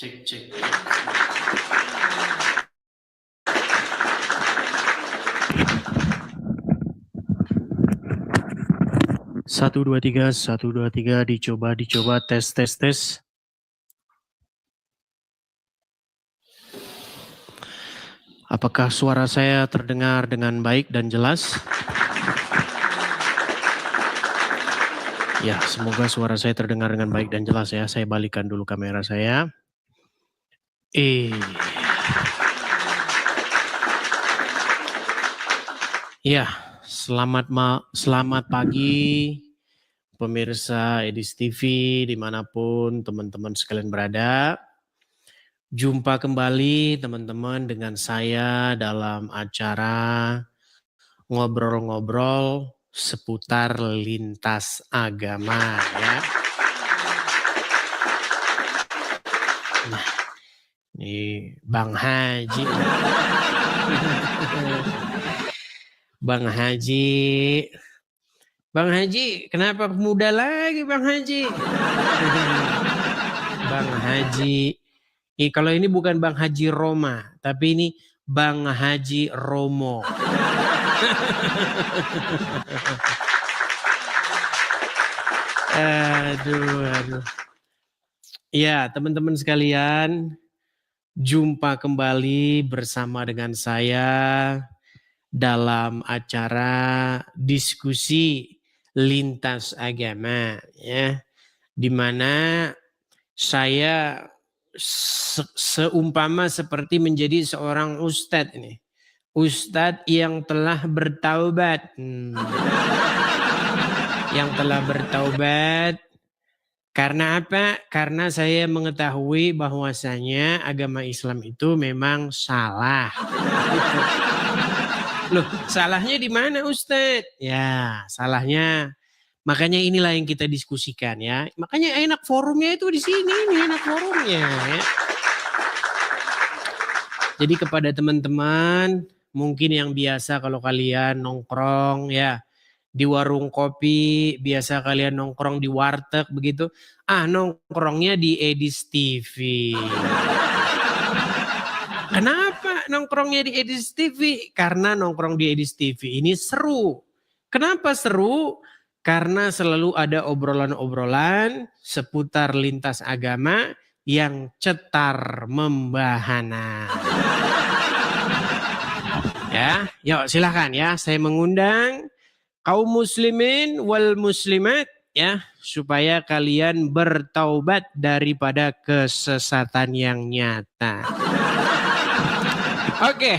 Cek, cek. 1, 2, 3, 1, 2, 3, dicoba, tes. Apakah suara saya terdengar dengan baik dan jelas? Ya, semoga suara saya terdengar dengan baik dan jelas ya. Saya balikan dulu kamera saya. Ya, selamat pagi pemirsa Edis TV dimanapun teman-teman sekalian berada. Jumpa kembali teman-teman dengan saya dalam acara ngobrol-ngobrol seputar lintas agama ya. Nah, ini Bang Haji. Bang Haji, kenapa muda lagi Bang Haji? Bang Haji. Kalau ini bukan Bang Haji Roma, tapi ini Bang Haji Romo. Aduh. Ya, teman-teman sekalian, jumpa kembali bersama dengan saya dalam acara diskusi lintas agama ya, di mana saya seumpama seperti menjadi seorang ustadz nih. Ustadz yang telah bertaubat. Yang telah bertaubat. Karena apa? Karena saya mengetahui bahwasanya agama Islam itu memang salah. Loh, salahnya di mana Ustadz? Ya, salahnya. Makanya inilah yang kita diskusikan ya. Makanya enak forumnya itu di sini, ini enak forumnya ya. Jadi kepada teman-teman, mungkin yang biasa kalau kalian nongkrong ya di warung kopi, biasa kalian nongkrong di warteg begitu, nongkrongnya di Edis TV. Kenapa nongkrongnya di Edis TV? Karena nongkrong di Edis TV ini seru. Kenapa seru? Karena selalu ada obrolan-obrolan seputar lintas agama yang cetar membahana. Ya, yuk silakan ya. Saya mengundang kaum muslimin wal muslimat ya, supaya kalian bertaubat daripada kesesatan yang nyata. Oke,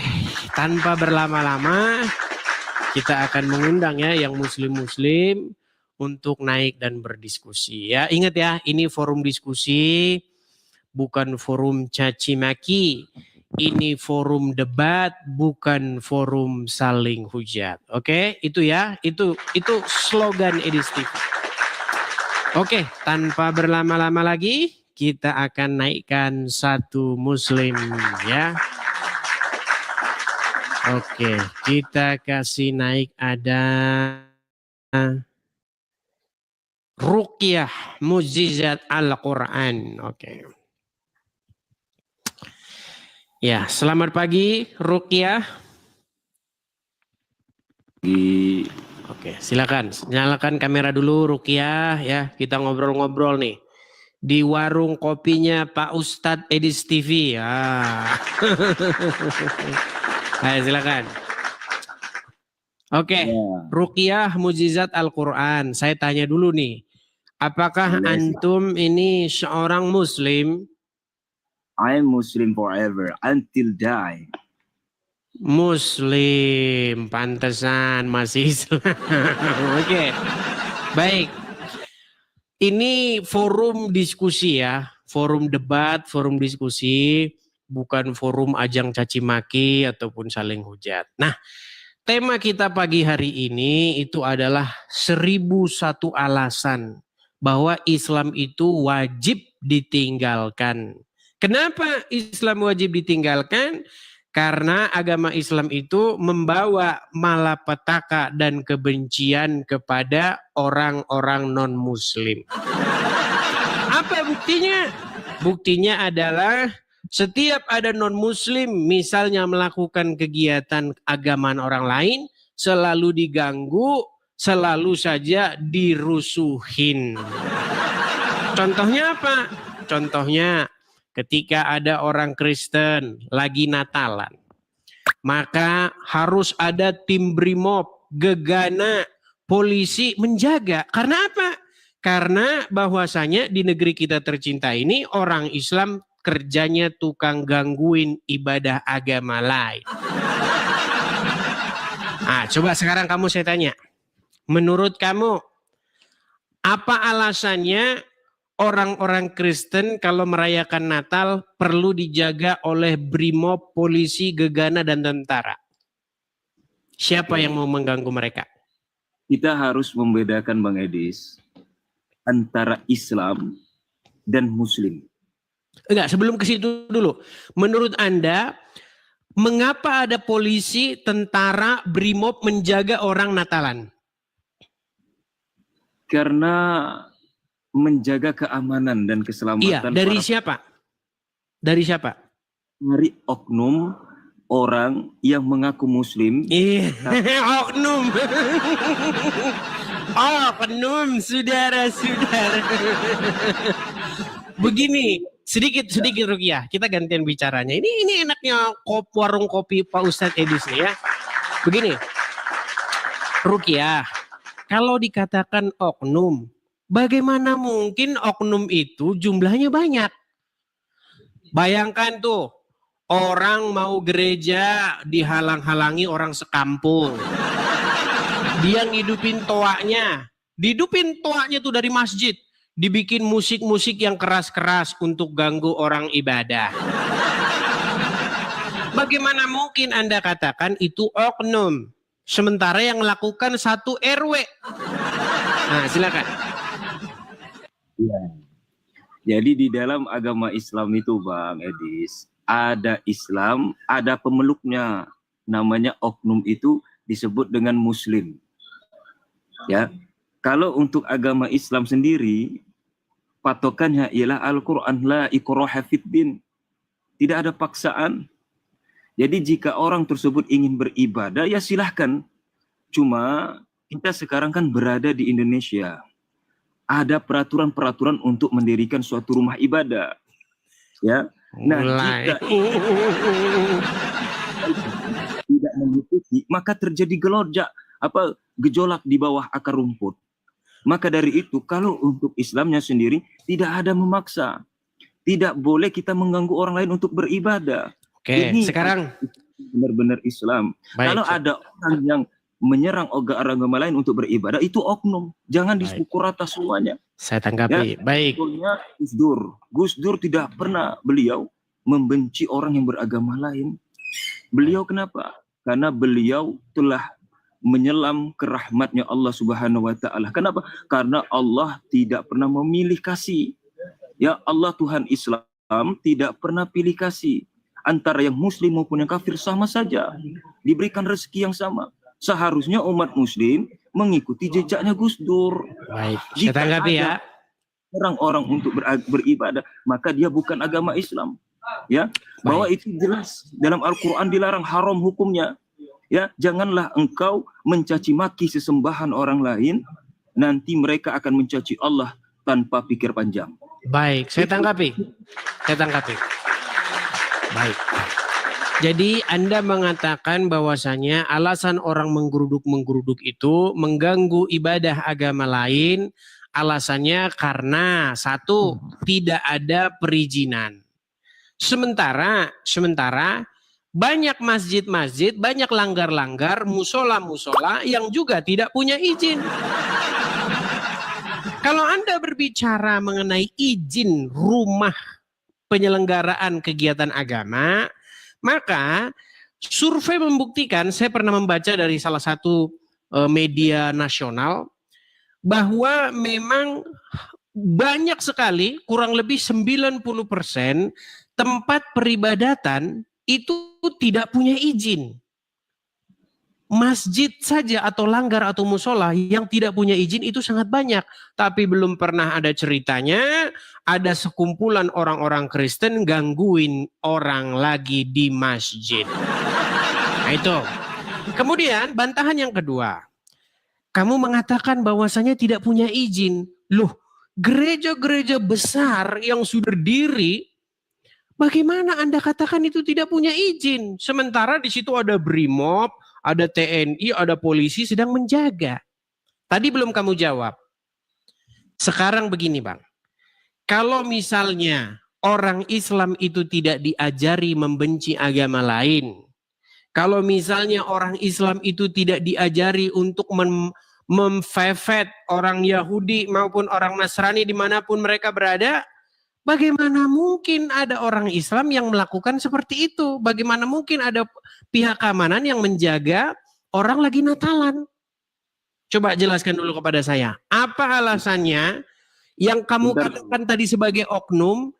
tanpa berlama-lama kita akan mengundang ya yang muslim-muslim untuk naik dan berdiskusi ya. Ingat ya, ini forum diskusi, bukan forum caci maki. Ini forum debat, bukan forum saling hujat. Oke, itu ya, itu slogan Edis TV. Oke, tanpa berlama-lama lagi, kita akan naikkan satu muslim ya. Oke, kita kasih naik ada Ruqyah Mukjizat Al-Quran. Oke. Ya, selamat pagi Ruqyah. Oke, silakan. Nyalakan kamera dulu Ruqyah ya. Kita ngobrol-ngobrol nih. Di warung kopinya Pak Ustadz Edis TV ya. Ayo silakan. Oke, Ruqyah Mukjizat Al-Quran. Saya tanya dulu nih. Apakah antum ini seorang muslim? I am Muslim forever until die. Muslim, pantesan masih Islam. Oke, baik. Ini forum diskusi ya, forum debat, forum diskusi, bukan forum ajang caci maki ataupun saling hujat. Nah, tema kita pagi hari ini itu adalah 1001 alasan bahwa Islam itu wajib ditinggalkan. Kenapa Islam wajib ditinggalkan? Karena agama Islam itu membawa malapetaka dan kebencian kepada orang-orang non-muslim. Apa buktinya? Buktinya adalah setiap ada non-muslim misalnya melakukan kegiatan agamaan orang lain, selalu diganggu, selalu saja dirusuhin. Contohnya apa? Contohnya ketika ada orang Kristen lagi Natalan, maka harus ada tim brimob, gegana, polisi menjaga. Karena apa? Karena bahwasanya di negeri kita tercinta ini orang Islam kerjanya tukang gangguin ibadah agama lain. Nah, coba sekarang saya tanya. Menurut kamu, apa alasannya orang-orang Kristen kalau merayakan Natal perlu dijaga oleh brimob, polisi, gegana, dan tentara? Siapa yang mau mengganggu mereka? Kita harus membedakan Bang Edis antara Islam dan Muslim. Enggak, sebelum ke situ dulu. Menurut Anda, mengapa ada polisi, tentara, brimob menjaga orang Natalan? Karena menjaga keamanan dan keselamatan. Iya, dari siapa? Dari siapa? Dari oknum orang yang mengaku Muslim. Iya, oknum. Oknum, saudara-saudara. Begini, sedikit Rukiah, kita gantian bicaranya. Ini enaknya warung kopi Pak Ustadz Edis nih ya. Begini, Rukiah, kalau dikatakan oknum, bagaimana mungkin oknum itu jumlahnya banyak? Bayangkan tuh, orang mau gereja dihalang-halangi orang sekampung. Dia ngidupin toanya tuh dari masjid. Dibikin musik-musik yang keras-keras untuk ganggu orang ibadah. Bagaimana mungkin Anda katakan itu oknum? Sementara yang melakukan satu RW. Nah, silakan. Ya. Jadi di dalam agama Islam itu Bang Edis, ada Islam, ada pemeluknya. Namanya oknum itu disebut dengan Muslim. Ya. Kalau untuk agama Islam sendiri, patokannya ialah Al-Quran, la ikraha fiddin. Tidak ada paksaan. Jadi jika orang tersebut ingin beribadah, ya silahkan. Cuma kita sekarang kan berada di Indonesia. Ada peraturan-peraturan untuk mendirikan suatu rumah ibadah. Ya. Nah, jika tidak mengikuti, maka terjadi gejolak di bawah akar rumput. Maka dari itu, kalau untuk Islamnya sendiri, tidak ada memaksa. Tidak boleh kita mengganggu orang lain untuk beribadah. Oke, ini sekarang benar-benar Islam. Baik, kalau ada orang yang menyerang agama lain untuk beribadah, itu oknum. Jangan dipukul rata semuanya. Saya tanggapi. Ya, baik. Gus Dur tidak pernah beliau membenci orang yang beragama lain. Beliau kenapa? Karena beliau telah menyelam ke rahmatnya Allah Subhanahu wa taala. Kenapa? Karena Allah tidak pernah memilih kasih. Ya, Allah Tuhan Islam tidak pernah pilih kasih. Antara yang muslim maupun yang kafir sama saja. Diberikan rezeki yang sama. Seharusnya umat muslim mengikuti jejaknya Gus Dur. Baik, saya tanggapi ya. Orang-orang untuk beribadah, maka dia bukan agama Islam. Ya, baik. Bahwa itu jelas dalam Al-Quran dilarang, haram hukumnya. Ya, janganlah engkau mencaci maki sesembahan orang lain, nanti mereka akan mencaci Allah tanpa pikir panjang. Baik, saya tanggapi. Baik. Jadi Anda mengatakan bahwasanya alasan orang menggeruduk itu mengganggu ibadah agama lain, alasannya karena satu, tidak ada perizinan. Sementara banyak masjid-masjid, banyak langgar-langgar, musola-musola yang juga tidak punya izin. Kalau Anda berbicara mengenai izin rumah penyelenggaraan kegiatan agama, maka survei membuktikan, saya pernah membaca dari salah satu media nasional, bahwa memang banyak sekali, kurang lebih 90% tempat peribadatan itu tidak punya izin. masjid saja atau langgar atau musola yang tidak punya izin itu sangat banyak. Tapi belum pernah ada ceritanya ada sekumpulan orang-orang Kristen gangguin orang lagi di masjid. Nah itu. Kemudian bantahan yang kedua. Kamu mengatakan bahwasanya tidak punya izin. Loh, gereja-gereja besar yang sudah berdiri, bagaimana Anda katakan itu tidak punya izin? Sementara di situ ada BRIMOB, ada TNI, ada polisi sedang menjaga. Tadi belum kamu jawab. Sekarang begini Bang. Kalau misalnya orang Islam itu tidak diajari membenci agama lain. Kalau misalnya orang Islam itu tidak diajari untuk memfevet orang Yahudi maupun orang Nasrani dimanapun mereka berada. Bagaimana mungkin ada orang Islam yang melakukan seperti itu? Bagaimana mungkin ada pihak keamanan yang menjaga orang lagi Natalan? Coba jelaskan dulu kepada saya. Apa alasannya yang kamu katakan tadi sebagai oknum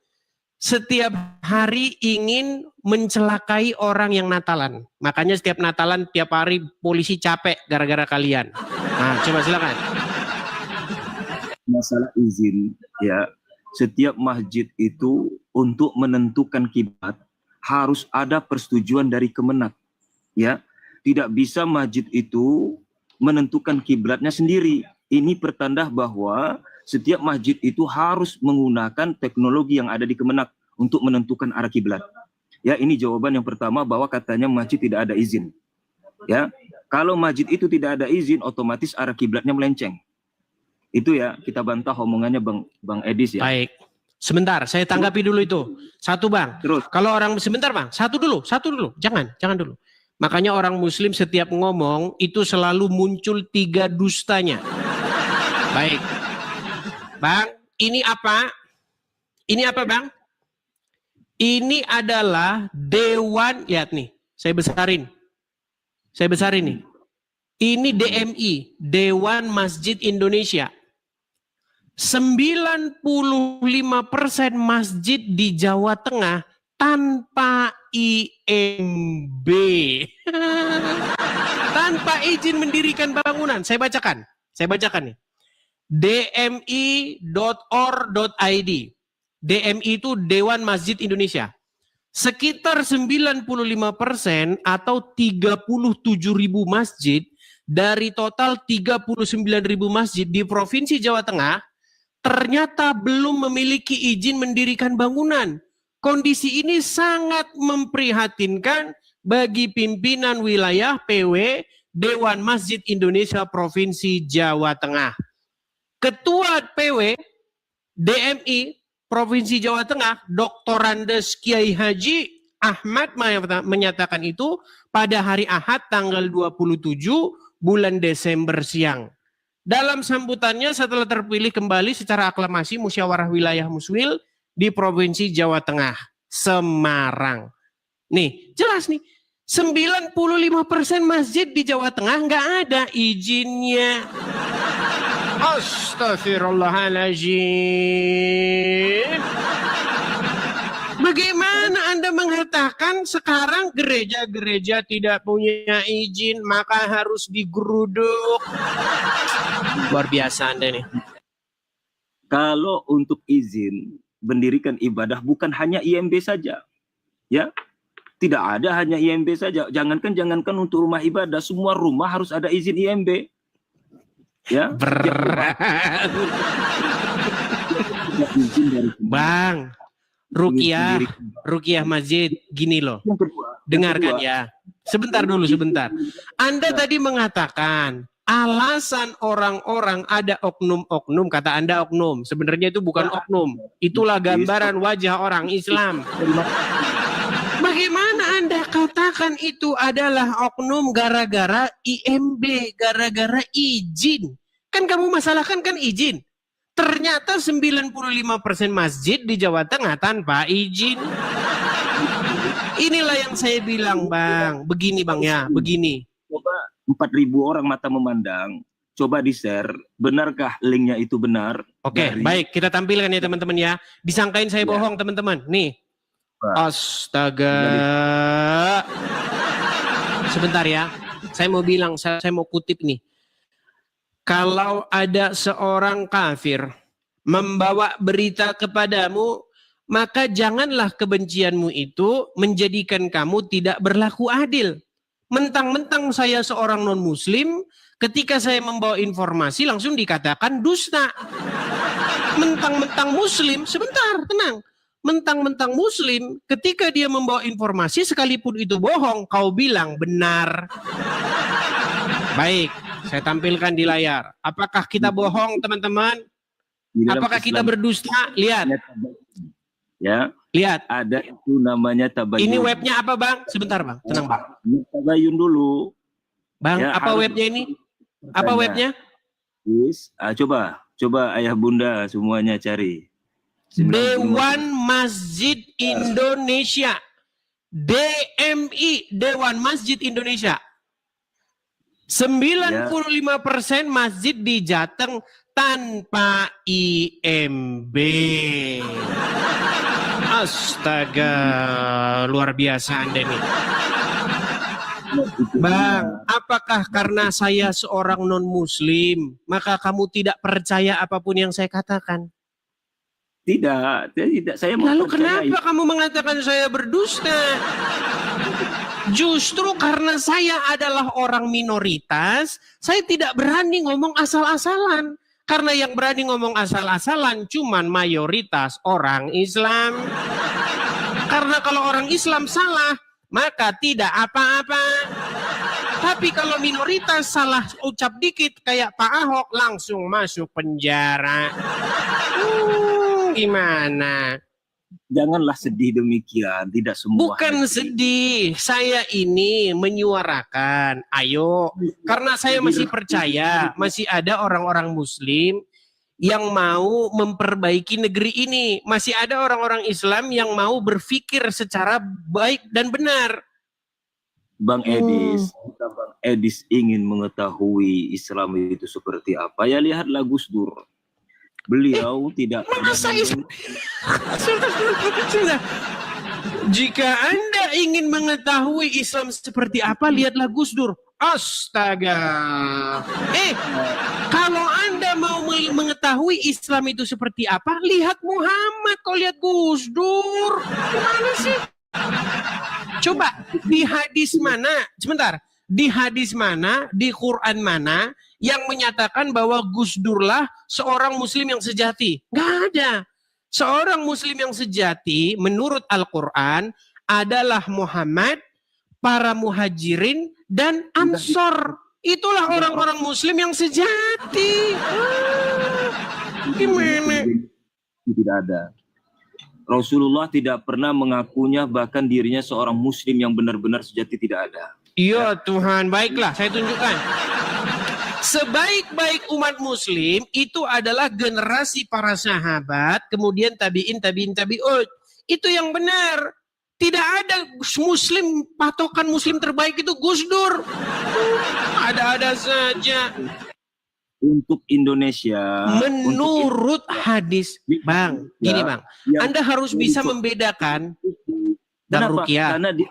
setiap hari ingin mencelakai orang yang Natalan? Makanya setiap Natalan tiap hari polisi capek gara-gara kalian. Nah, coba silakan. Masalah izin ya. Setiap masjid itu untuk menentukan kiblat harus ada persetujuan dari Kemenak. Ya, tidak bisa masjid itu menentukan kiblatnya sendiri. Ini pertanda bahwa setiap masjid itu harus menggunakan teknologi yang ada di Kemenak untuk menentukan arah kiblat. Ya, ini jawaban yang pertama bahwa katanya masjid tidak ada izin. Ya, kalau masjid itu tidak ada izin, otomatis arah kiblatnya melenceng. Itu ya, kita bantah omongannya Bang Edis ya. Baik. Sebentar, saya tanggapi dulu itu. Satu Bang. Terus. Kalau orang, sebentar Bang. Satu dulu. Jangan dulu. Makanya orang muslim setiap ngomong itu selalu muncul 3 dustanya. Baik. Bang, ini apa? Ini apa Bang? Ini adalah Dewan, lihat nih. Saya besarin nih. Ini DMI, Dewan Masjid Indonesia. 95% masjid di Jawa Tengah tanpa IMB. Tanpa izin mendirikan bangunan. Saya bacakan nih. dmi.or.id. DMI itu Dewan Masjid Indonesia. Sekitar 95% atau 37.000 masjid dari total 39.000 masjid di Provinsi Jawa Tengah ternyata belum memiliki izin mendirikan bangunan. Kondisi ini sangat memprihatinkan bagi pimpinan wilayah PW Dewan Masjid Indonesia Provinsi Jawa Tengah. Ketua PW DMI Provinsi Jawa Tengah, Dr. Andes Kiai Haji Ahmad menyatakan itu pada hari Ahad tanggal 27 bulan Desember siang. Dalam sambutannya setelah terpilih kembali secara aklamasi Musyawarah Wilayah Muswil di Provinsi Jawa Tengah, Semarang. Nih, jelas nih, 95% masjid di Jawa Tengah nggak ada izinnya. Astaghfirullahaladzim. Bagaimana Anda mengatakan sekarang gereja-gereja tidak punya izin maka harus digeruduk? Luar biasa Anda nih. Kalau untuk izin mendirikan ibadah bukan hanya IMB saja. Ya. Tidak ada hanya IMB saja. Jangankan untuk rumah ibadah, semua rumah harus ada izin IMB. Ya. Bang, Ruqyah Masjid, gini loh. Dengarkan ya. Sebentar. Anda tadi mengatakan alasan orang-orang ada oknum-oknum, kata Anda oknum. Sebenarnya itu bukan oknum. Itulah gambaran wajah orang Islam. Bagaimana Anda katakan itu adalah oknum gara-gara IMB, gara-gara izin? Kan kamu masalahkan kan izin. Ternyata 95% masjid di Jawa Tengah tanpa izin. Inilah yang saya bilang Bang. Begini Bang ya, begini. Coba 4.000 orang mata memandang. Coba di-share. Benarkah linknya itu benar? Oke, baik. Kita tampilkan ya teman-teman ya. Disangkain saya bohong teman-teman. Nih. Astaga. Sebentar ya. Saya mau bilang, saya mau kutip nih. Kalau ada seorang kafir membawa berita kepadamu, maka janganlah kebencianmu itu menjadikan kamu tidak berlaku adil. Mentang-mentang saya seorang non-muslim, ketika saya membawa informasi langsung dikatakan dusta. Mentang-mentang muslim, sebentar, tenang. Mentang-mentang muslim, ketika dia membawa informasi sekalipun itu bohong, kau bilang benar. Baik, saya tampilkan di layar. Apakah kita bohong, teman-teman? Apakah kita berdusta? Lihat. Ya, lihat. Ada itu namanya tabayun. Ini webnya apa, Bang? Sebentar, Bang. Tenang, Bang. Tabayun dulu. Bang, ya, apa webnya ini? Apa webnya? Yes. Coba ayah bunda semuanya cari. Dewan Masjid Indonesia. DMI, Dewan Masjid Indonesia. 95% masjid di Jateng tanpa IMB. Astaga, luar biasa Anda nih. Bang, apakah karena saya seorang non-muslim, maka kamu tidak percaya apapun yang saya katakan? Tidak. Saya mau Lalu kenapa kamu mengatakan saya berdusta? Justru karena saya adalah orang minoritas, saya tidak berani ngomong asal-asalan. Karena yang berani ngomong asal-asalan cuman mayoritas orang Islam. Karena kalau orang Islam salah, maka tidak apa-apa. Tapi kalau minoritas salah ucap dikit kayak Pak Ahok, langsung masuk penjara. Gimana? Janganlah sedih demikian, tidak semua. Bukan sedih, saya ini menyuarakan, ayo. Karena saya masih percaya, masih ada orang-orang muslim yang mau memperbaiki negeri ini. Masih ada orang-orang Islam yang mau berpikir secara baik dan benar. Bang Edis, Bang Edis ingin mengetahui Islam itu seperti apa, ya lihatlah Gus Dur. Beliau tidak masa jika Anda ingin mengetahui Islam seperti apa, lihatlah Gus Dur. Astaga. Kalau Anda mau mengetahui Islam itu seperti apa, lihat Muhammad, kau lihat Gus Dur. Gimana sih? Coba di hadis mana? Sebentar. Di hadis mana, di Quran mana yang menyatakan bahwa Gus Durlah seorang muslim yang sejati? Nggak ada. Seorang muslim yang sejati menurut Al-Quran adalah Muhammad, para muhajirin, dan ansor. Itulah orang-orang muslim yang sejati. Gimana? Tidak ada. Rasulullah tidak pernah mengakunya, bahkan dirinya seorang muslim yang benar-benar sejati tidak ada. Iya Tuhan, baiklah saya tunjukkan. Sebaik-baik umat muslim itu adalah generasi para sahabat, kemudian tabi'in, tabi'ut. Itu yang benar. Tidak ada muslim, patokan muslim terbaik itu Gus Dur. Ada-ada saja. Untuk Indonesia, menurut hadis, Bang, gini Bang, Anda harus bisa membedakan. Bang Rukiah. Karena dia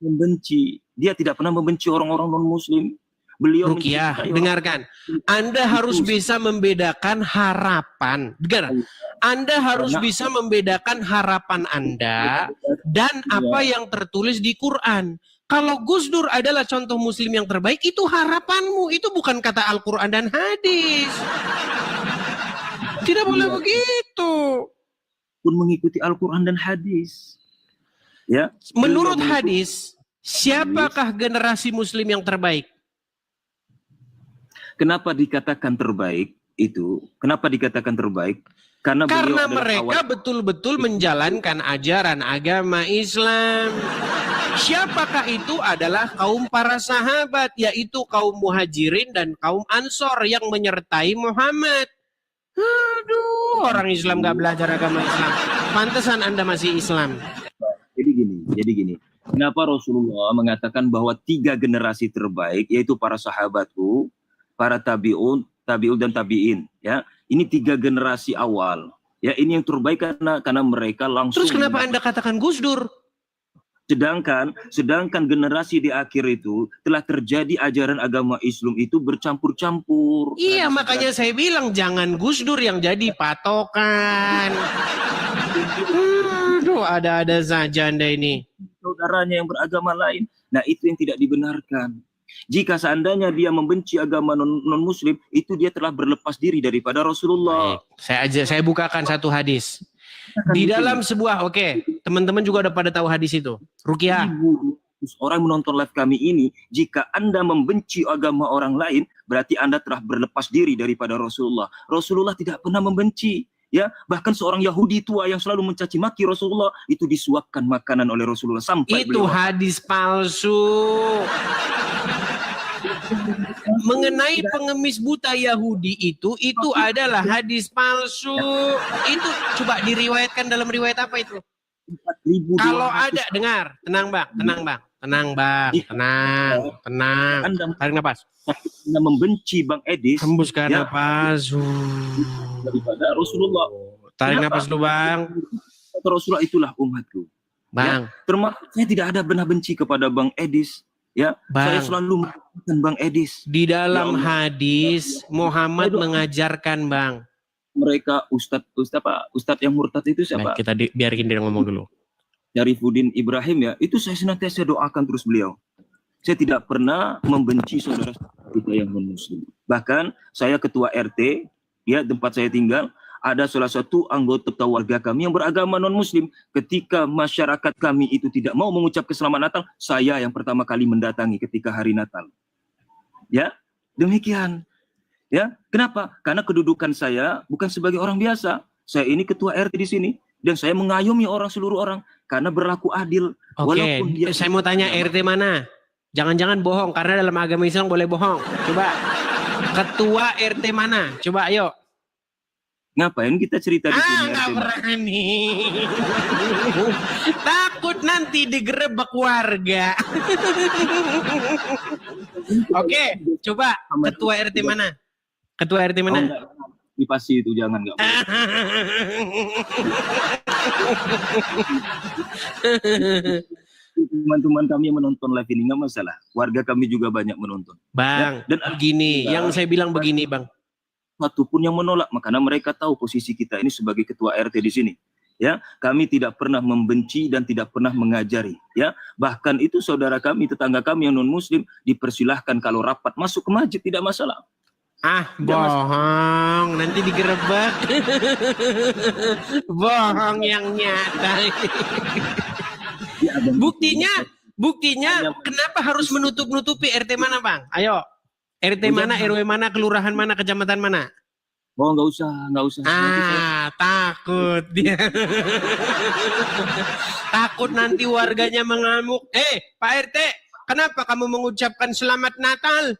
membenci. Dia tidak pernah membenci orang-orang non-muslim. Beliau Rukiah, dengarkan. Anda harus bisa membedakan harapan. Dengar. Anda harus bisa membedakan harapan Anda dan apa yang tertulis di Quran. Kalau Gus Dur adalah contoh muslim yang terbaik, itu harapanmu. Itu bukan kata Al-Quran dan hadis. Tidak boleh begitu. Pun mengikuti Al-Quran dan hadis. Ya. Menurut hadis, siapakah generasi muslim yang terbaik? Kenapa dikatakan terbaik itu? Kenapa dikatakan terbaik? Karena mereka betul-betul menjalankan ajaran agama Islam. Siapakah itu? Adalah kaum para sahabat, yaitu kaum muhajirin dan kaum ansor yang menyertai Muhammad. Aduh, orang Islam gak belajar agama Islam. Pantesan Anda masih Islam. Jadi gini. Kenapa Rasulullah mengatakan bahwa 3 generasi terbaik, yaitu para sahabatku, para tabi'un dan tabi'in, ya. Ini 3 generasi awal. Ya, ini yang terbaik karena mereka langsung. Terus kenapa Anda katakan Gus Dur? Sedangkan generasi di akhir itu telah terjadi ajaran agama Islam itu bercampur-campur. Iya, makanya saya bilang jangan Gus Dur yang jadi patokan. Aduh, ada-ada saja Anda ini. Saudaranya yang beragama lain. Nah, itu yang tidak dibenarkan. Jika seandainya dia membenci agama non-muslim, itu dia telah berlepas diri daripada Rasulullah. Baik. Saya bukakan satu hadis. Di dalam sebuah, teman-teman juga udah pada tahu hadis itu. Ruqyah. Orang menonton live kami ini, jika Anda membenci agama orang lain, berarti Anda telah berlepas diri daripada Rasulullah. Rasulullah tidak pernah membenci. Ya, bahkan seorang Yahudi tua yang selalu mencaci maki Rasulullah itu disuapkan makanan oleh Rasulullah sampai itu hadis palsu. Mengenai pengemis buta Yahudi itu adalah hadis palsu. Itu coba diriwayatkan dalam riwayat apa itu? Kalau ada, dengar, tenang tarik nafas. Anda membenci Bang Edis, hembuskan nafas daripada Rasulullah. Tarik nafas dulu Bang. Rasulullah itulah umatku. Bang, ya, termasuk saya tidak ada benar benci kepada Bang Edis. Ya, Bang, saya selalu mengatakan Bang Edis. Di dalam hadis Muhammad mengajarkan Bang. Mereka Ustadz yang murtad itu siapa? Nah, kita biarin dia ngomong dulu. Syarifuddin Ibrahim ya, itu saya senantiasa doakan terus beliau. Saya tidak pernah membenci saudara kita yang non-muslim. Bahkan saya ketua RT, ya tempat saya tinggal, ada salah satu anggota warga kami yang beragama non-muslim. Ketika masyarakat kami itu tidak mau mengucapkan selamat Natal, saya yang pertama kali mendatangi ketika hari Natal. Ya, demikian. Ya, kenapa? Karena kedudukan saya bukan sebagai orang biasa. Saya ini ketua RT di sini dan saya mengayomi seluruh orang karena berlaku adil. Oke, saya mau tanya RT mana? Jangan-jangan bohong karena dalam agama Islam boleh bohong. Coba ketua RT mana? Coba ayo. Ngapain kita cerita di sini? Nggak berani. Takut nanti digerebek warga. Oke, coba ketua RT mana? Ketua RT mana? Dipasi itu jangan, nggak boleh. Teman-teman kami yang menonton live ini nggak masalah. Warga kami juga banyak menonton. Bang, ya, dan begini, yang saya bilang begini, Bang. Satupun yang menolak, karena mereka tahu posisi kita ini sebagai ketua RT di sini. Ya, kami tidak pernah membenci dan tidak pernah mengajari. Ya, bahkan itu saudara kami, tetangga kami yang non Muslim dipersilahkan kalau rapat masuk ke masjid tidak masalah. Bohong, nanti digerebek. Bohong yang nyata. Ya, buktinya kenapa harus menutup-nutupi RT mana, Bang? Ayo. RT mana, RW mana, kelurahan mana, kecamatan mana? Oh, nggak usah. Takut dia. Takut nanti warganya mengamuk. Pak RT, kenapa kamu mengucapkan selamat Natal?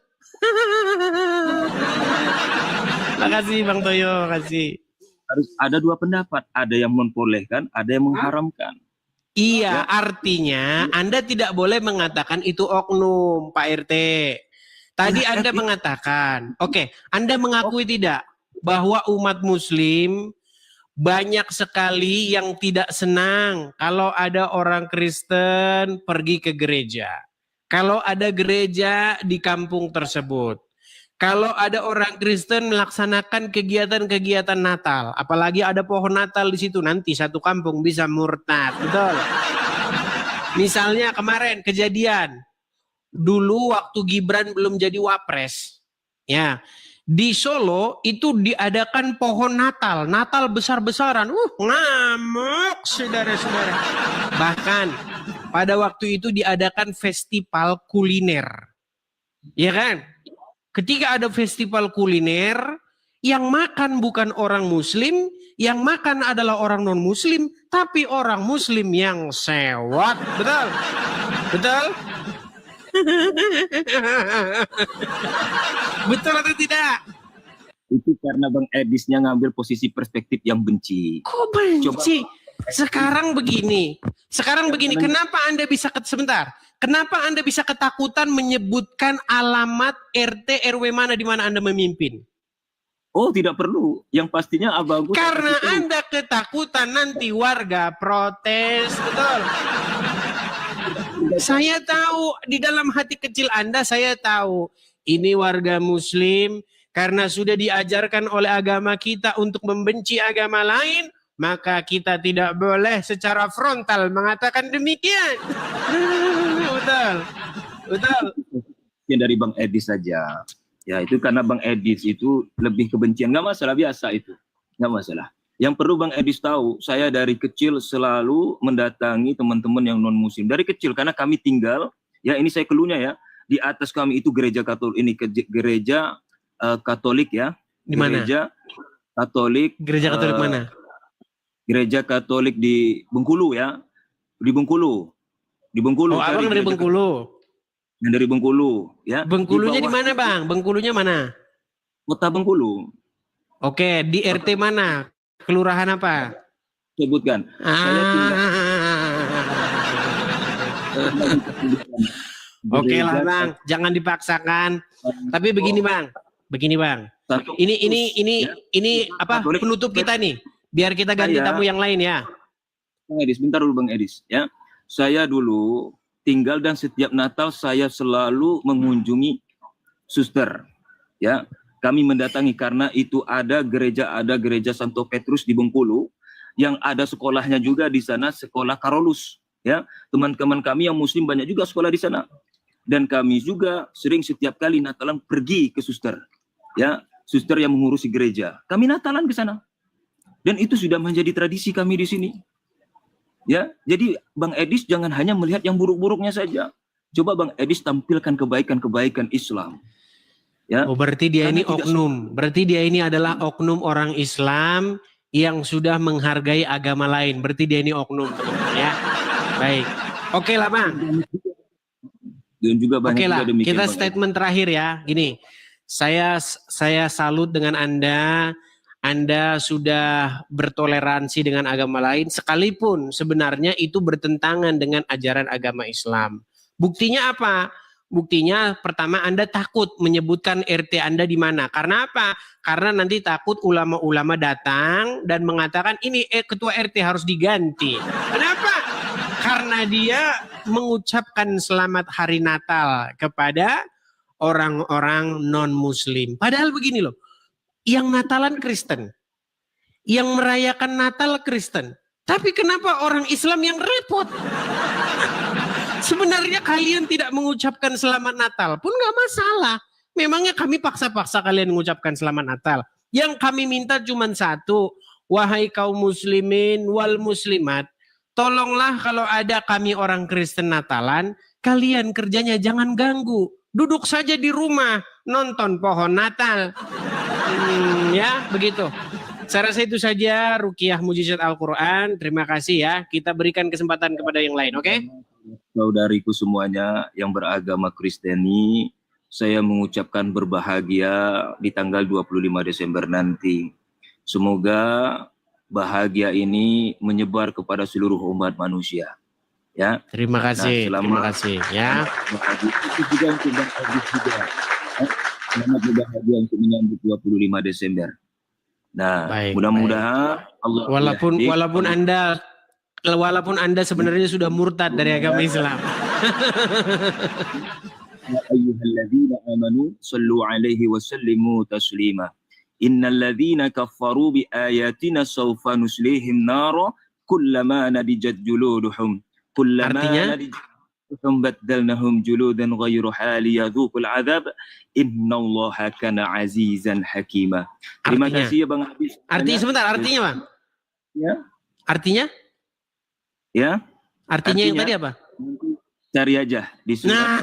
Makasih Bang Toyo, makasih. Harus ada dua pendapat, ada yang membolehkan, ada yang mengharamkan. Iya, artinya Anda tidak boleh mengatakan itu oknum, Pak RT. Tadi Anda mengatakan, Anda mengakui tidak bahwa umat Muslim banyak sekali yang tidak senang kalau ada orang Kristen pergi ke gereja. Kalau ada gereja di kampung tersebut. Kalau ada orang Kristen melaksanakan kegiatan-kegiatan Natal, apalagi ada pohon Natal di situ, nanti satu kampung bisa murtad, betul? Misalnya kemarin kejadian, dulu waktu Gibran belum jadi wapres, ya di Solo itu diadakan pohon Natal besar-besaran, ngamuk saudara-saudara. Bahkan pada waktu itu diadakan festival kuliner, ya kan? Ketika ada festival kuliner, yang makan bukan orang Muslim, yang makan adalah orang non-Muslim, tapi orang Muslim yang sewot, betul? Betul? Betul atau tidak? Itu karena Bang Edisnya ngambil posisi perspektif yang benci. Kok benci? Sekarang begini, kenapa Anda bisa sebentar? Kenapa Anda bisa ketakutan menyebutkan alamat RT RW mana di mana Anda memimpin? Oh, tidak perlu. Yang pastinya abang. Karena Anda ketakutan nanti warga protes, betul? Saya tahu di dalam hati kecil Anda, saya tahu ini warga Muslim karena sudah diajarkan oleh agama kita untuk membenci agama lain, maka kita tidak boleh secara frontal mengatakan demikian. Betul, betul. Yang dari Bang Edis saja. Ya itu karena Bang Edis itu lebih kebencian, nggak masalah, biasa itu, nggak masalah. Yang perlu Bang Edis tahu, saya dari kecil selalu mendatangi teman-teman yang non Muslim dari kecil karena kami tinggal, ya ini saya keluhnya ya, di atas kami itu gereja Katolik, ini gereja Katolik ya. Di mana? Gereja Katolik. Gereja Katolik mana? Gereja Katolik di Bengkulu ya, di Bengkulu. Di Bengkulu. Oh, abang dari Bengkulu. Yang dari Bengkulu ya. Bengkulunya di mana Bang? Bengkulunya mana? Kota Bengkulu. Oke, di RT mana? Kelurahan apa? Sebutkan. Saya tinggal. Oke lah Bang, jangan dipaksakan. Tapi begini Bang. Ini apa penutup kita nih. Biar kita ganti tamu yang lain ya. Bang Edis, bentar dulu Bang Edis ya. Saya dulu tinggal dan setiap Natal saya selalu mengunjungi suster. Ya, kami mendatangi karena itu ada gereja Santo Petrus di Bengkulu yang ada sekolahnya juga di sana, sekolah Karolus. Ya, teman-teman kami yang Muslim banyak juga sekolah di sana. Dan kami juga sering setiap kali Natalan pergi ke suster. Ya, suster yang mengurusi gereja. Kami Natalan ke sana. Dan itu sudah menjadi tradisi kami di sini. Ya, jadi Bang Edis jangan hanya melihat yang buruk-buruknya saja. Coba Bang Edis tampilkan kebaikan-kebaikan Islam. Ya. Oh, berarti dia ini oknum. Berarti dia ini adalah oknum orang Islam yang sudah menghargai agama lain. Berarti dia ini oknum, ya. Baik. Oke lah, Bang. Dan juga banyak Oke lah, juga kita statement terakhir ya. Gini, saya salut dengan Anda. Anda sudah bertoleransi dengan agama lain, sekalipun sebenarnya itu bertentangan dengan ajaran agama Islam. Buktinya apa? Buktinya pertama Anda takut menyebutkan RT Anda di mana. Karena apa? Karena nanti takut ulama-ulama datang dan mengatakan ini ketua RT harus diganti. Kenapa? Karena dia mengucapkan selamat hari Natal kepada orang-orang non-Muslim. Padahal begini loh. Yang Natalan Kristen, yang merayakan Natal Kristen. Tapi kenapa orang Islam yang repot? Sebenarnya kalian tidak mengucapkan selamat Natal pun gak masalah. Memangnya kami paksa-paksa kalian mengucapkan selamat Natal. Yang kami minta cuma satu, wahai kaum muslimin wal muslimat, tolonglah kalau ada kami orang Kristen Natalan, kalian kerjanya jangan ganggu. Duduk saja di rumah, nonton pohon Natal. Ya, begitu. Saya rasa itu saja Ruqyah Mujizat Al-Quran. Terima kasih ya. Kita berikan kesempatan kepada yang lain, oke? Saudariku semuanya yang beragama Kristeni, saya mengucapkan berbahagia di tanggal 25 Desember nanti. Semoga bahagia ini menyebar kepada seluruh umat manusia. Ya. Terima kasih. Terima kasih ya. Itu juga untuk Bang Edis juga. Selamat berbahagia untuk menyambut 25 Desember. Nah, mudah-mudahan Allah walaupun Anda sebenarnya sudah murtad dari agama Islam. Ya ayyuhalladzina amanu sallu alaihi wa sallimu taslima. Innal ladzina kaffaru bi ayatina sawfa nuslihim nara kullama nadijat juluduhum. Artinya? Baddalnahum juludan ghayruha liyadhuqul adzab innallaha kana azizan hakima. Terima kasih ya Bang Habis. Artinya sebentar, artinya Bang. Ya. Artinya? Ya. Artinya yang tadi apa? Cari aja di sini. Nah.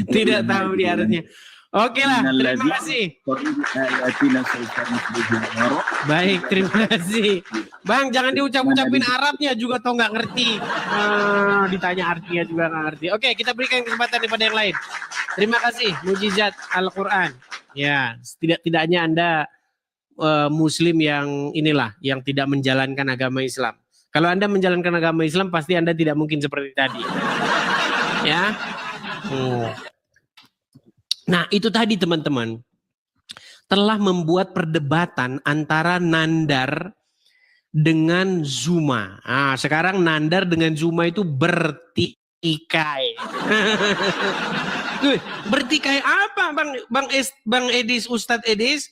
Tidak tahu di artinya. Oke lah, terima kasih. Baik, terima kasih. Bang, jangan diucap-ucapin Arabnya juga toh nggak ngerti. Ditanya artinya juga nggak ngerti. Oke, kita berikan kesempatan kepada yang lain. Terima kasih, Mujizat Al-Quran. Ya, tidak-tidaknya Anda Muslim yang inilah, yang tidak menjalankan agama Islam. Kalau Anda menjalankan agama Islam, pasti Anda tidak mungkin seperti tadi. Ya. Nah, itu tadi teman-teman telah membuat perdebatan antara Nandar dengan Zuma. Nah, sekarang Nandar dengan Zuma itu bertikai. Bertikai apa Bang Edis, Ustadz Edis?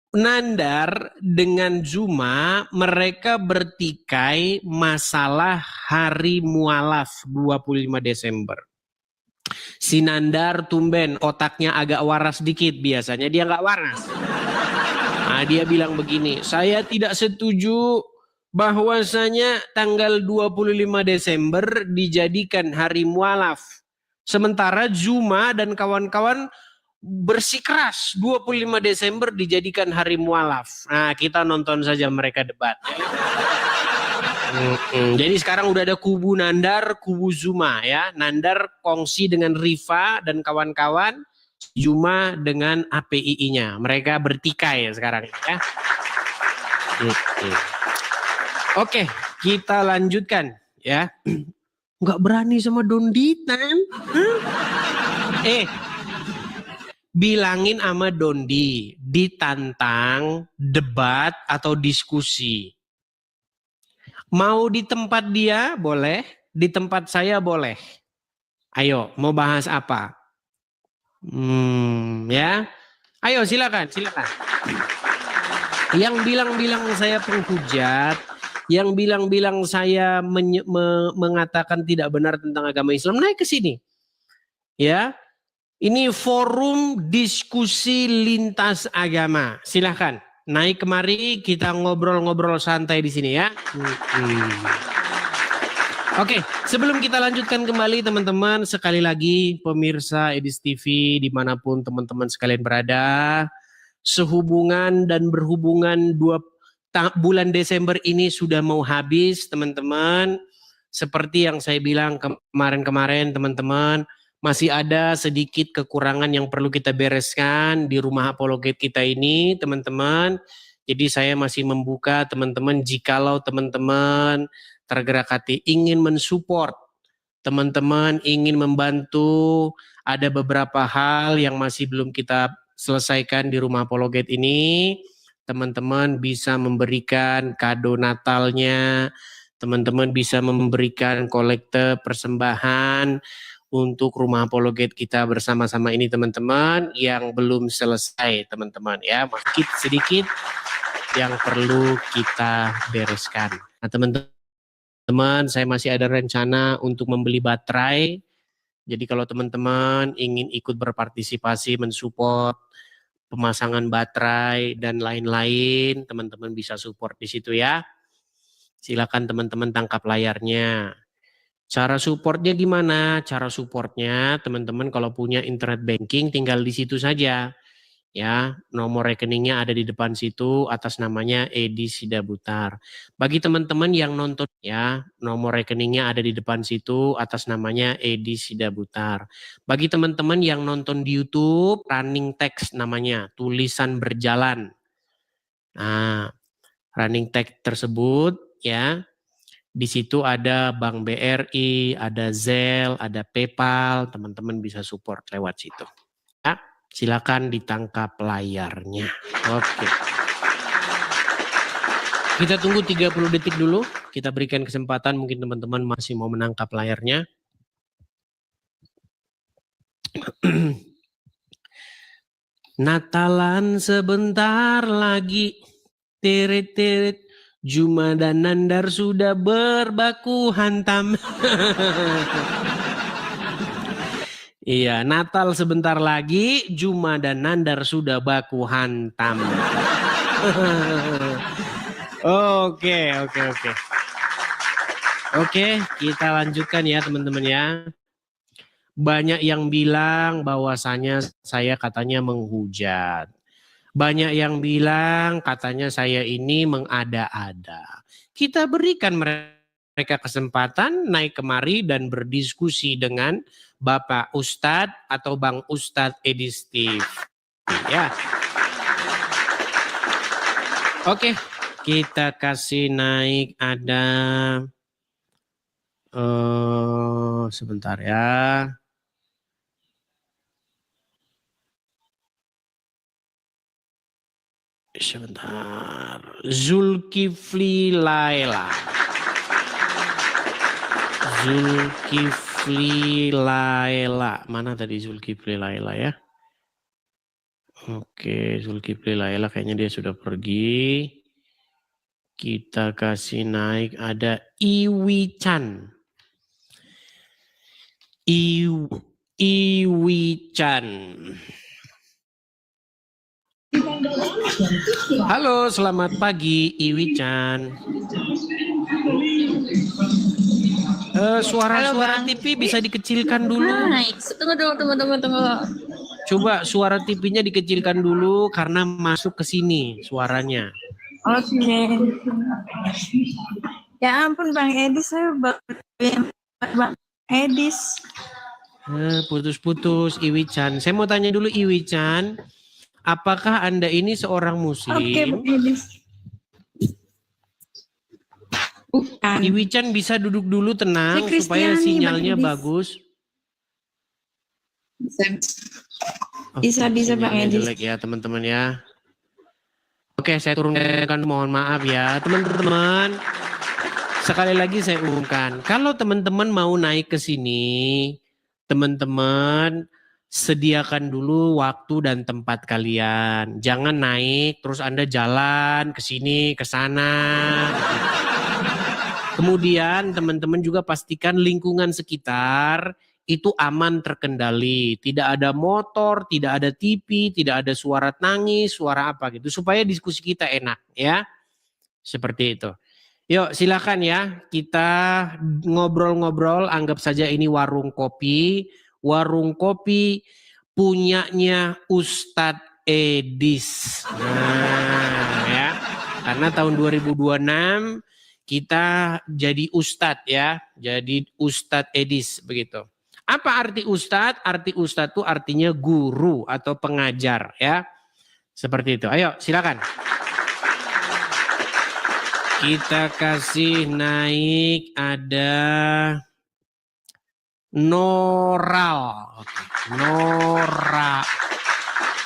Nandar dengan Zuma mereka bertikai masalah hari mualaf 25 Desember. Si Nandar tumben otaknya agak waras dikit, biasanya dia nggak waras. Nah, dia bilang begini, saya tidak setuju bahwasanya tanggal 25 Desember dijadikan hari mualaf. Sementara Zuma dan kawan-kawan bersikeras 25 Desember dijadikan hari mualaf. Nah, kita nonton saja mereka debat. Jadi sekarang udah ada kubu Nandar, kubu Zuma ya. Nandar kongsi dengan Rifa dan kawan-kawan, Zuma dengan APII-nya. Mereka bertikai sekarang ya. Oke, kita lanjutkan ya. Nggak berani sama Donditan. Bilangin sama Dondi, ditantang debat atau diskusi. Mau di tempat dia boleh, di tempat saya boleh. Ayo, mau bahas apa? Ya. Ayo silakan. Yang bilang-bilang saya penghujat, yang bilang-bilang saya mengatakan tidak benar tentang agama Islam, naik ke sini. Ya. Ini forum diskusi lintas agama. Silakan. Naik kemari, kita ngobrol-ngobrol santai di sini ya. Oke, sebelum kita lanjutkan kembali teman-teman, sekali lagi pemirsa Edis TV dimanapun teman-teman sekalian berada, sehubungan dan berhubungan bulan Desember ini sudah mau habis teman-teman. Seperti yang saya bilang kemarin-kemarin teman-teman, masih ada sedikit kekurangan yang perlu kita bereskan di rumah apologet kita ini teman-teman. Jadi saya masih membuka teman-teman, jikalau teman-teman tergerak hati ingin mensupport, teman-teman ingin membantu, ada beberapa hal yang masih belum kita selesaikan di rumah apologet ini, teman-teman bisa memberikan kado Natalnya, teman-teman bisa memberikan kolekte persembahan untuk rumah apologet kita bersama-sama ini teman-teman yang belum selesai teman-teman ya, sedikit yang perlu kita bereskan. Nah teman-teman, saya masih ada rencana untuk membeli baterai. Jadi kalau teman-teman ingin ikut berpartisipasi mensupport pemasangan baterai dan lain-lain, teman-teman bisa support di situ ya. Silakan teman-teman tangkap layarnya. Cara supportnya gimana? Cara supportnya teman-teman kalau punya internet banking tinggal di situ saja. Ya, nomor rekeningnya ada di depan situ, atas namanya Edi Sidabutar. Bagi teman-teman yang nonton ya, nomor rekeningnya ada di depan situ, atas namanya Edi Sidabutar. Bagi teman-teman yang nonton di YouTube, running text namanya, tulisan berjalan. Nah, running text tersebut ya, di situ ada Bank BRI, ada Zelle, ada PayPal, teman-teman bisa support lewat situ. Ya, silakan ditangkap layarnya. Oke. Kita tunggu 30 detik dulu, kita berikan kesempatan mungkin teman-teman masih mau menangkap layarnya. Natalan sebentar lagi, teret-teret, Zuma dan Nandar sudah berbaku hantam. Iya, Natal sebentar lagi, Zuma dan Nandar sudah baku hantam. Oke. Oke, kita lanjutkan ya teman-teman ya. Banyak yang bilang bahwasanya saya katanya menghujat. Banyak yang bilang katanya saya ini mengada-ada. Kita berikan mereka kesempatan naik kemari dan berdiskusi dengan Bapak Ustadz atau Bang Ustadz Edis TV. Ya. Oke, kita kasih naik ada sebentar ya. Sebentar. Zulkifli Laila. Zulkifli Laila. Mana tadi Zulkifli Laila ya? Oke, Zulkifli Laila kayaknya dia sudah pergi. Kita kasih naik, ada Iwi Chan. Iwi Chan. Halo, selamat pagi Iwi Chan. Suara-suara TV bisa dikecilkan dulu. Nice. Tunggu. Coba suara TV-nya dikecilkan dulu karena masuk ke sini suaranya. Oke. Ya ampun Bang Edis, saya Bang Edis. Putus-putus Iwi Chan. Saya mau tanya dulu Iwi Chan, apakah Anda ini seorang muslim? Oke Bang Edis. Bukan. Iwi Chan bisa duduk dulu tenang supaya sinyalnya bagus. Bisa Bang Edis. Jelek ya teman-teman ya. Oke, saya turunkan, mohon maaf ya teman-teman. Sekali lagi saya umumkan, kalau teman-teman mau naik ke sini, teman-teman sediakan dulu waktu dan tempat kalian. Jangan naik terus Anda jalan ke sini, ke sana. Kemudian teman-teman juga pastikan lingkungan sekitar itu aman terkendali. Tidak ada motor, tidak ada TV, tidak ada suara tangis, suara apa gitu. Supaya diskusi kita enak ya. Seperti itu. Yuk silakan ya. Kita ngobrol-ngobrol. Anggap saja ini warung kopi. Warung kopi punyanya Ustadz Edis. Nah ya. Karena tahun 2026 kita jadi Ustadz ya. Jadi Ustadz Edis begitu. Apa arti Ustadz? Arti Ustadz itu artinya guru atau pengajar ya. Seperti itu. Ayo silakan. Kita kasih naik ada Noral.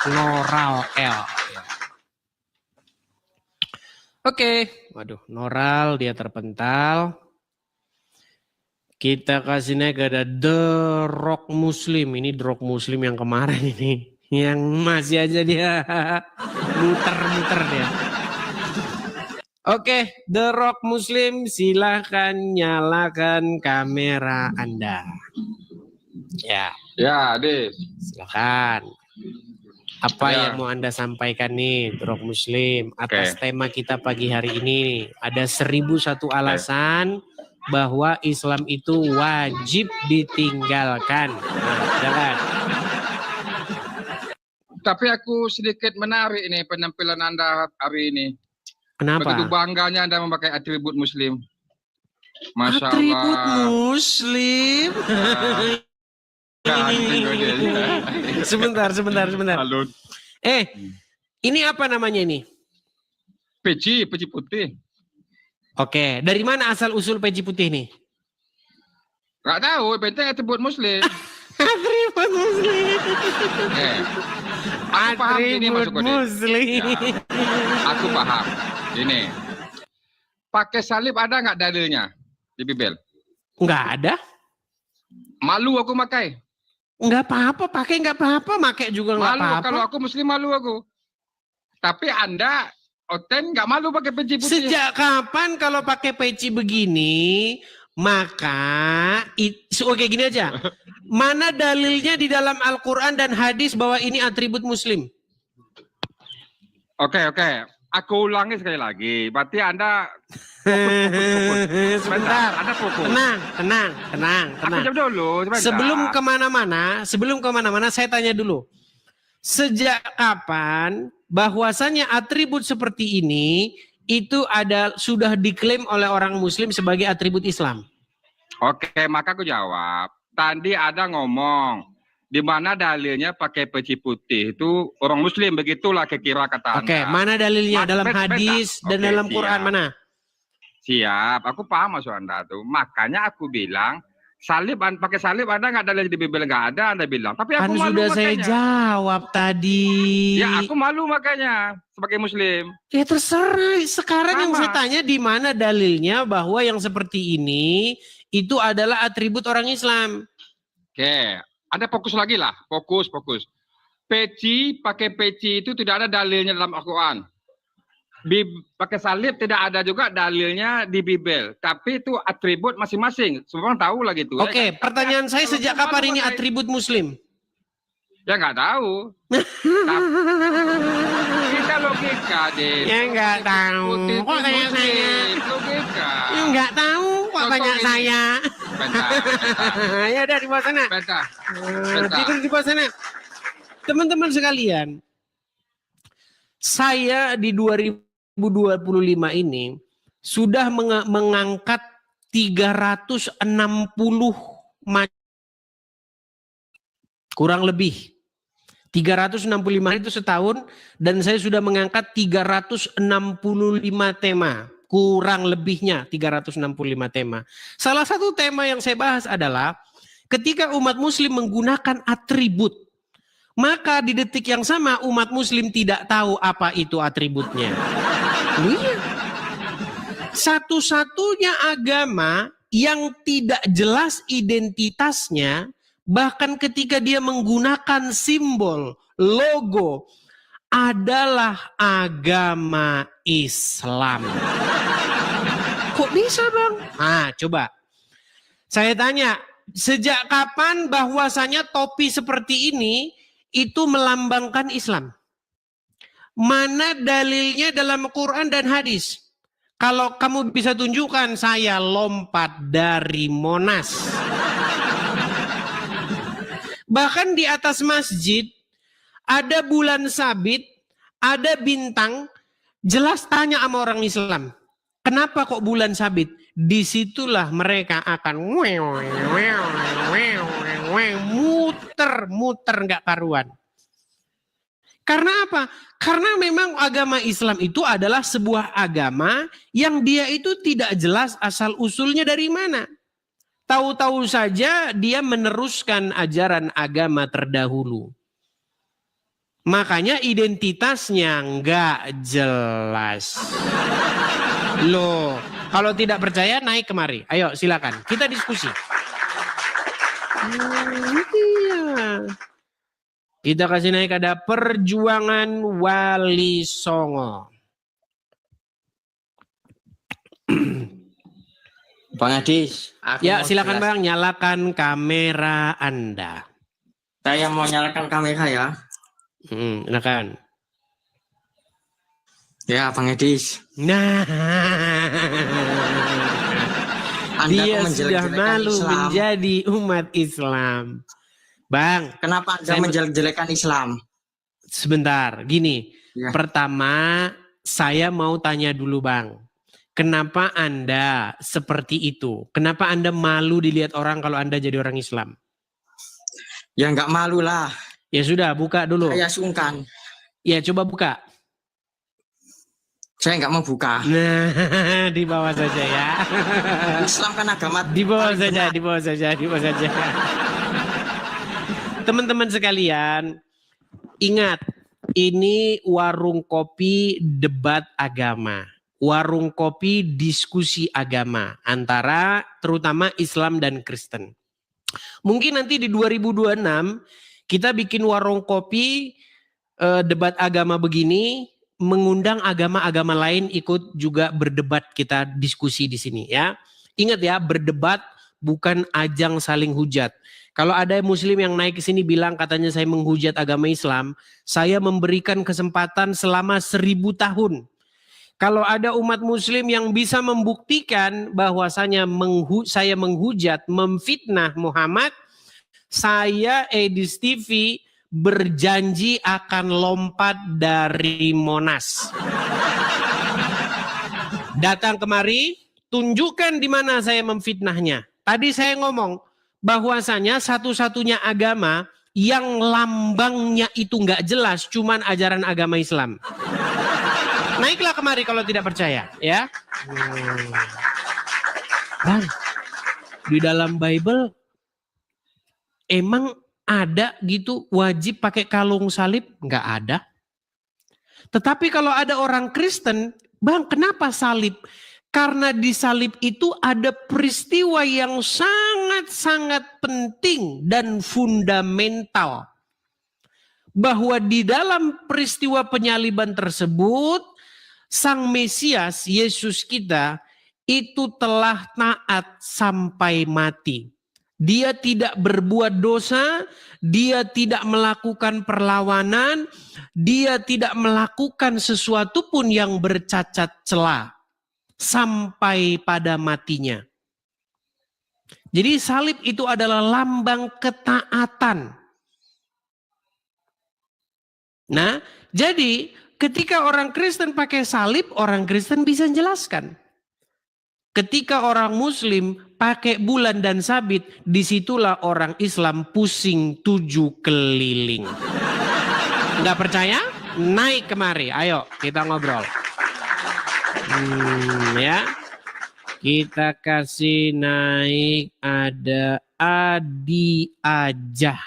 Noral L. Oke. Waduh, Noral dia terpental. Kita kasih naik ada The Rock Muslim. Ini The Rock Muslim yang kemarin ini. Yang masih aja dia muter-muter dia. Oke, The Rock Muslim silahkan nyalakan kamera Anda. Ya. Ya, Adis. Silakan. Apa yang mau Anda sampaikan nih, The Rock Muslim, atas tema kita pagi hari ini? Ada 1001 alasan bahwa Islam itu wajib ditinggalkan. Nah, silakan. Tapi aku sedikit menarik ini penampilan Anda hari ini. Kenapa? Begitu bangganya Anda memakai atribut Muslim. Masya atribut Allah. Muslim? Sebentar. Halo. Ini apa namanya ini? Peci putih. Oke, dari mana asal usul peci putih nih? Gak tahu, penting atribut Muslim. Atribut Muslim. Aku paham ini maksudnya. Muslim. Ya, aku paham. Ini. Pakai salib ada nggak dalilnya di Bibel? Nggak ada. Malu aku pakai. Nggak apa-apa, pakai nggak apa-apa, pakai juga nggak apa-apa. Malu kalau aku Muslim malu aku. Tapi Anda Oten nggak malu pakai peci putih? Sejak kapan kalau pakai peci begini, maka oke gini aja. Mana dalilnya di dalam Al-Quran dan hadis bahwa ini atribut Muslim? Oke. Aku ulangi sekali lagi. Berarti Anda fokus. Sebentar. Anda fokus. Tenang. Aku jawab dulu. Sebentar. Sebelum kemana-mana, saya tanya dulu. Sejak kapan bahwasanya atribut seperti ini itu sudah diklaim oleh orang Muslim sebagai atribut Islam? Oke, maka aku jawab. Tadi ada ngomong di mana dalilnya pakai peci putih itu orang Muslim, begitulah kira kata Anda. Oke, mana dalilnya dalam hadis dan dalam Quran mana? Siap, aku paham maksud Anda tuh. Makanya aku bilang salib, pakai salib ada nggak dalil di Bible? Nggak ada, Anda bilang. Tapi Kan aku malu sudah saya makanya. jawab tadi. Ya aku malu makanya sebagai Muslim. Ya terserah. Sekarang yang Sama. saya tanya di mana dalilnya bahwa yang seperti ini itu adalah atribut orang Islam. Oke, ada fokus lagi lah, fokus. Peci, pakai peci itu tidak ada dalilnya dalam Al-Quran. Pakai salib tidak ada juga dalilnya di Bible. Tapi itu atribut masing-masing. Semua orang tahu lah gitu. Oke, Ya kan? pertanyaan saya sejak kapan ini atribut Muslim? Ya nggak tahu. Kita logika deh. Ya nggak tahu. Kok tanya saya? Logika. Ya nggak tahu. Kok Contoh tanya ini. saya? Bentar. Ya udah di bawah sana. Bentar. Tidur di bawah sana. Teman-teman sekalian, saya di 2025 ini sudah mengangkat 360 kurang lebih 365 itu setahun, dan saya sudah mengangkat 365 tema, kurang lebihnya 365 tema. Salah satu tema yang saya bahas adalah ketika umat muslim menggunakan atribut, maka di detik yang sama umat muslim tidak tahu apa itu atributnya. Iya. Satu-satunya agama yang tidak jelas identitasnya, bahkan ketika dia menggunakan simbol, logo, adalah agama Islam. Kok bisa bang? Coba. Saya tanya, sejak kapan bahwasanya topi seperti ini itu melambangkan Islam? Mana dalilnya dalam Quran dan hadis? Kalau kamu bisa tunjukkan, saya lompat dari Monas. Bahkan di atas masjid ada bulan sabit, ada bintang. Jelas tanya sama orang Islam, kenapa kok bulan sabit? Disitulah mereka akan muter nggak karuan. Karena apa? Karena memang agama Islam itu adalah sebuah agama yang dia itu tidak jelas asal usulnya dari mana. Tahu-tahu saja dia meneruskan ajaran agama terdahulu. Makanya identitasnya nggak jelas. Loh, kalau tidak percaya naik kemari. Ayo silakan, kita diskusi. Iya. Kita kasih naik, ada Perjuangan Wali Songo. Bang Adis, Ya silakan Bang, nyalakan kamera Anda. Saya mau nyalakan kamera ya. Silakan. Ya Bang Adis. Nah, Anda dia kok sudah menjelek-jelekan malu Islam. menjadi umat Islam. Bang, Kenapa Anda saya menjelek-jelekan Islam? sebentar, gini. Ya. Pertama, saya mau tanya dulu Bang. Kenapa Anda seperti itu? Kenapa Anda malu dilihat orang kalau Anda jadi orang Islam? Ya nggak malu lah. Ya sudah, buka dulu. Saya sungkan. Ya coba buka. Saya nggak mau buka. Nah, di bawah saja ya. Islam kan agama. Di bawah paling saja, benar. di bawah saja, di bawah saja. Teman-teman sekalian, ingat, ini warung kopi debat agama. Warung kopi diskusi agama antara terutama Islam dan Kristen. Mungkin nanti di 2026 kita bikin warung kopi debat agama begini, mengundang agama-agama lain ikut juga berdebat, kita diskusi di sini ya. Ingat ya, berdebat bukan ajang saling hujat. Kalau ada muslim yang naik ke sini bilang katanya saya menghujat agama Islam, saya memberikan kesempatan selama 1000 tahun. Kalau ada umat muslim yang bisa membuktikan bahwasanya saya menghujat, memfitnah Muhammad, saya Edis TV berjanji akan lompat dari Monas. Datang kemari, tunjukkan di mana saya memfitnahnya. Tadi saya ngomong bahwasanya satu-satunya agama yang lambangnya itu nggak jelas, cuman ajaran agama Islam. Naiklah kemari kalau tidak percaya, ya. Bang, di dalam Bible emang ada gitu wajib pakai kalung salib? Nggak ada. Tetapi kalau ada orang Kristen, Bang, kenapa salib? Karena di salib itu ada peristiwa yang sangat-sangat penting dan fundamental. Bahwa di dalam peristiwa penyaliban tersebut, Sang Mesias, Yesus kita, itu telah taat sampai mati. Dia tidak berbuat dosa, dia tidak melakukan perlawanan, dia tidak melakukan sesuatu pun yang bercacat celah sampai pada matinya. Jadi salib itu adalah lambang ketaatan. Nah, jadi ketika orang Kristen pakai salib, orang Kristen bisa menjelaskan. Ketika orang Muslim pakai bulan dan sabit, disitulah orang Islam pusing 7 keliling. Nggak percaya? Naik kemari, ayo kita ngobrol. Ya, kita kasih naik, ada Adi aja.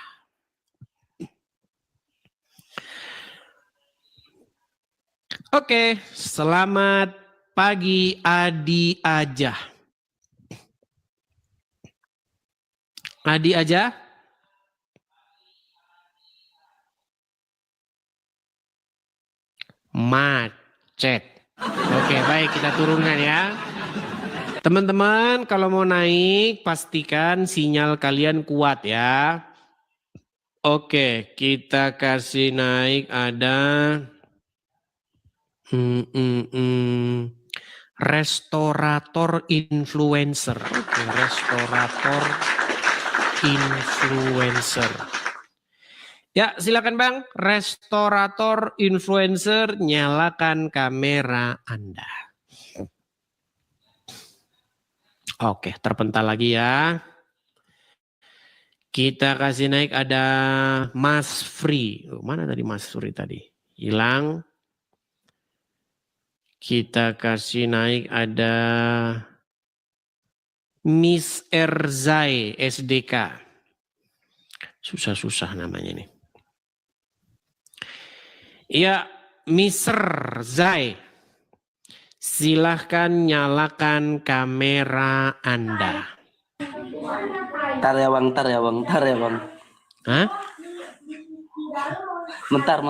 Oke, selamat pagi Adi aja. Adi aja. Macet. Oke, baik, kita turunkan ya. Teman-teman, kalau mau naik pastikan sinyal kalian kuat ya. Oke, kita kasih naik, ada restorator influencer. Oke, restorator influencer. Ya, silakan Bang, restorator influencer, nyalakan kamera Anda. Oke, terpental lagi ya. Kita kasih naik, ada Mas Free. Mana tadi Mas Free tadi? Hilang. Kita kasih naik, ada Miss Erzai SDK. Susah-susah namanya nih. Ya, Mr. Zai. Silahkan nyalakan kamera Anda. Ntar ya bang. Hah? Bentar,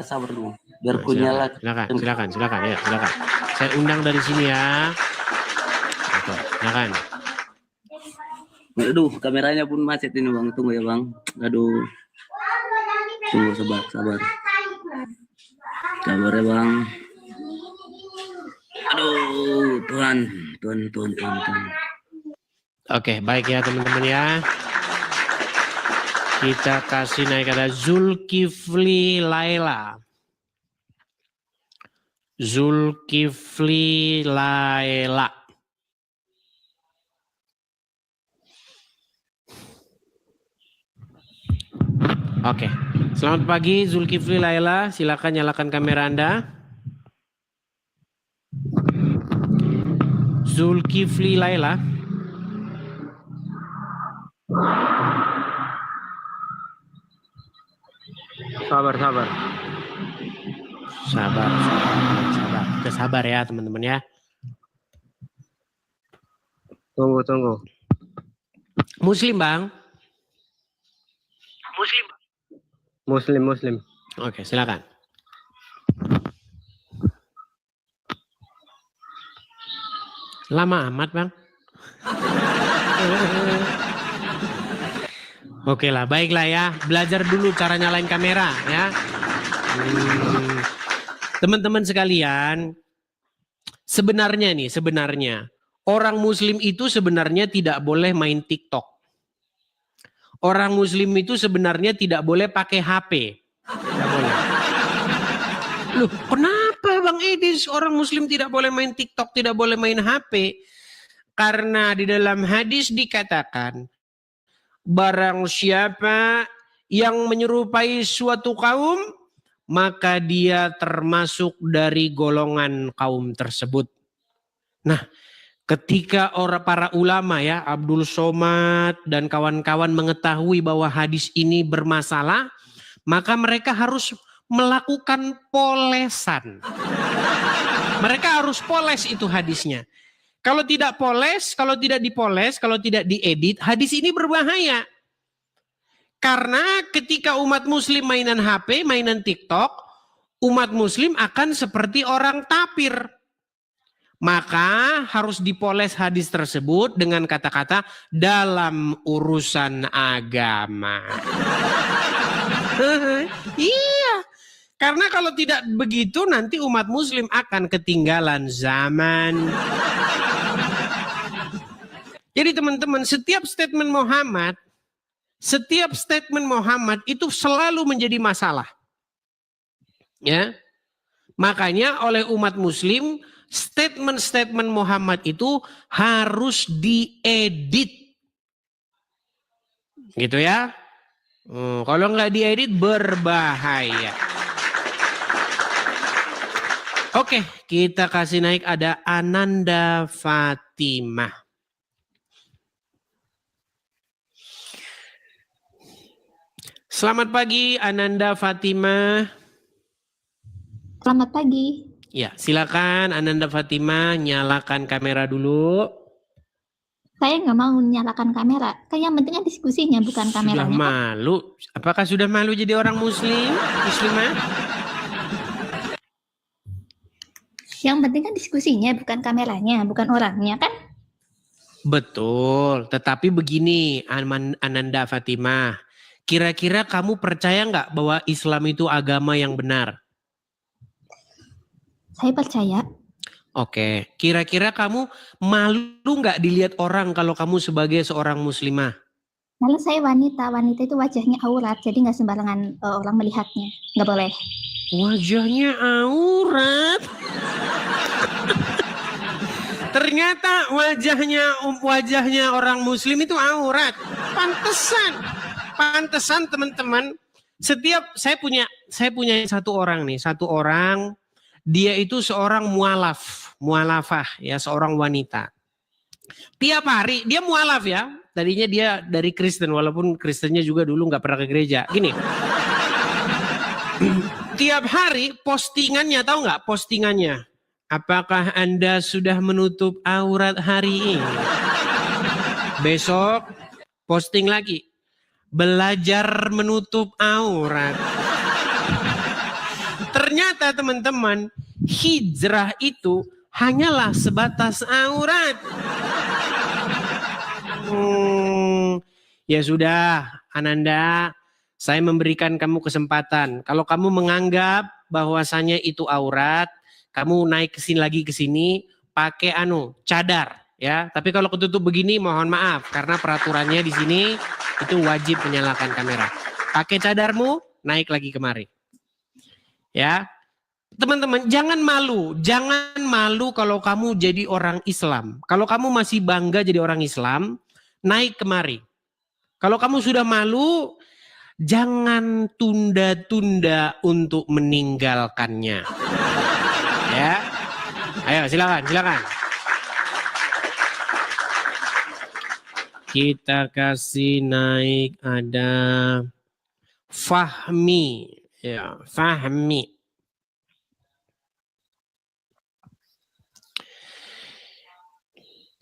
sabar dulu. Biar ku nyala. Silakan, ya, silakan. Saya undang dari sini ya. Oke, silakan. Aduh, kameranya pun macet ini bang. Tunggu ya bang. Aduh. Tunggu, sabar. Sabar ya bang. Aduh, Tuhan. Oke, baik ya teman-teman ya. Kita kasih naik, ada Zulkifli Laila. Zulkifli Laila. Oke, selamat pagi Zulkifli Laila. Silakan nyalakan kamera Anda. Zulkifli Laila. Sabar. Kita sabar ya teman-teman ya. Tunggu. Muslim Bang? Muslim. Oke, silakan. Lama amat Bang. Oke lah, baiklah ya. Belajar dulu cara nyalain kamera ya. Teman-teman sekalian, sebenarnya orang Muslim itu sebenarnya tidak boleh main TikTok. Orang Muslim itu sebenarnya tidak boleh pakai HP. Tidak boleh. Loh, kenapa Bang Edis orang Muslim tidak boleh main TikTok, tidak boleh main HP? Karena di dalam hadis dikatakan, barang siapa yang menyerupai suatu kaum, maka dia termasuk dari golongan kaum tersebut. Nah, Ketika para ulama ya, Abdul Somad dan kawan-kawan mengetahui bahwa hadis ini bermasalah, maka mereka harus melakukan polesan. Mereka harus poles itu hadisnya. Kalau tidak poles, kalau tidak dipoles, kalau tidak diedit, hadis ini berbahaya. Karena ketika umat muslim mainan HP, mainan TikTok, umat muslim akan seperti orang tapir. Maka harus dipoles hadis tersebut dengan kata-kata dalam urusan agama. Iya. Karena kalau tidak begitu nanti umat muslim akan ketinggalan zaman. Jadi teman-teman, setiap statement Muhammad itu selalu menjadi masalah. Ya. Makanya oleh umat muslim statement-statement Muhammad itu harus diedit. Gitu ya. Kalau nggak diedit berbahaya. Oke, kita kasih naik ada Ananda Fatimah. Selamat pagi Ananda Fatimah. Selamat pagi. Ya, silakan Ananda Fatimah nyalakan kamera dulu. Saya nggak mau nyalakan kamera. Kan yang penting kan diskusinya, bukan kameranya. Sudah malu? Apakah sudah malu jadi orang muslimah? Yang penting kan diskusinya, bukan kameranya, bukan orangnya kan? Betul, tetapi begini Ananda Fatimah. Kira-kira kamu percaya nggak bahwa Islam itu agama yang benar? Saya percaya. Oke, kira-kira kamu malu nggak dilihat orang kalau kamu sebagai seorang muslimah? Lalu saya wanita itu wajahnya aurat, jadi nggak sembarangan orang melihatnya, nggak boleh. Wajahnya aurat. Ternyata wajahnya orang muslim itu aurat. Pantesan teman-teman. Setiap saya punya satu orang. Dia itu seorang mualafah ya, seorang wanita. Tiap hari dia mualaf ya. Tadinya dia dari Kristen, walaupun Kristennya juga dulu nggak pernah ke gereja. Gini. Tiap hari postingannya, tahu nggak postingannya? Apakah Anda sudah menutup aurat hari ini? Besok posting lagi. Belajar menutup aurat. Ternyata teman-teman, hijrah itu hanyalah sebatas aurat. Ya sudah, Ananda, saya memberikan kamu kesempatan. Kalau kamu menganggap bahwasanya itu aurat, kamu naik ke sini pakai cadar ya. Tapi kalau ketutup begini mohon maaf karena peraturannya di sini itu wajib menyalakan kamera. Pakai cadarmu, naik lagi kemari. Ya. Teman-teman, jangan malu kalau kamu jadi orang Islam. Kalau kamu masih bangga jadi orang Islam, naik kemari. Kalau kamu sudah malu, jangan tunda-tunda untuk meninggalkannya. Ya. Ayo silakan. Kita kasih naik ada Fahmi. Ya, Fahmi.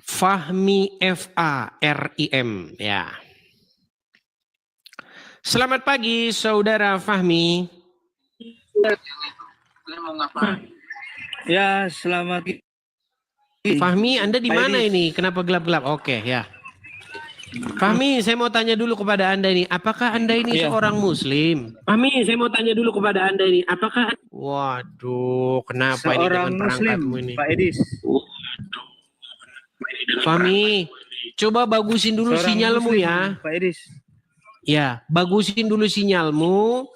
Fahmi F-A-R-I-M ya. Selamat pagi saudara Fahmi. Ya, selamat. Fahmi, Anda di mana ini? Kenapa gelap-gelap? Oke, ya. Fahmi, saya mau tanya dulu kepada Anda ini, apakah Anda ini seorang muslim? Fahmi, saya mau tanya dulu kepada Anda ini, apakah Waduh, kenapa Seorang ini dengan muslim, perangkatmu ini? Pak Edis. Fahmi, coba bagusin dulu Seorang sinyalmu muslim, ya. Pak Edis. Ya, bagusin dulu sinyalmu,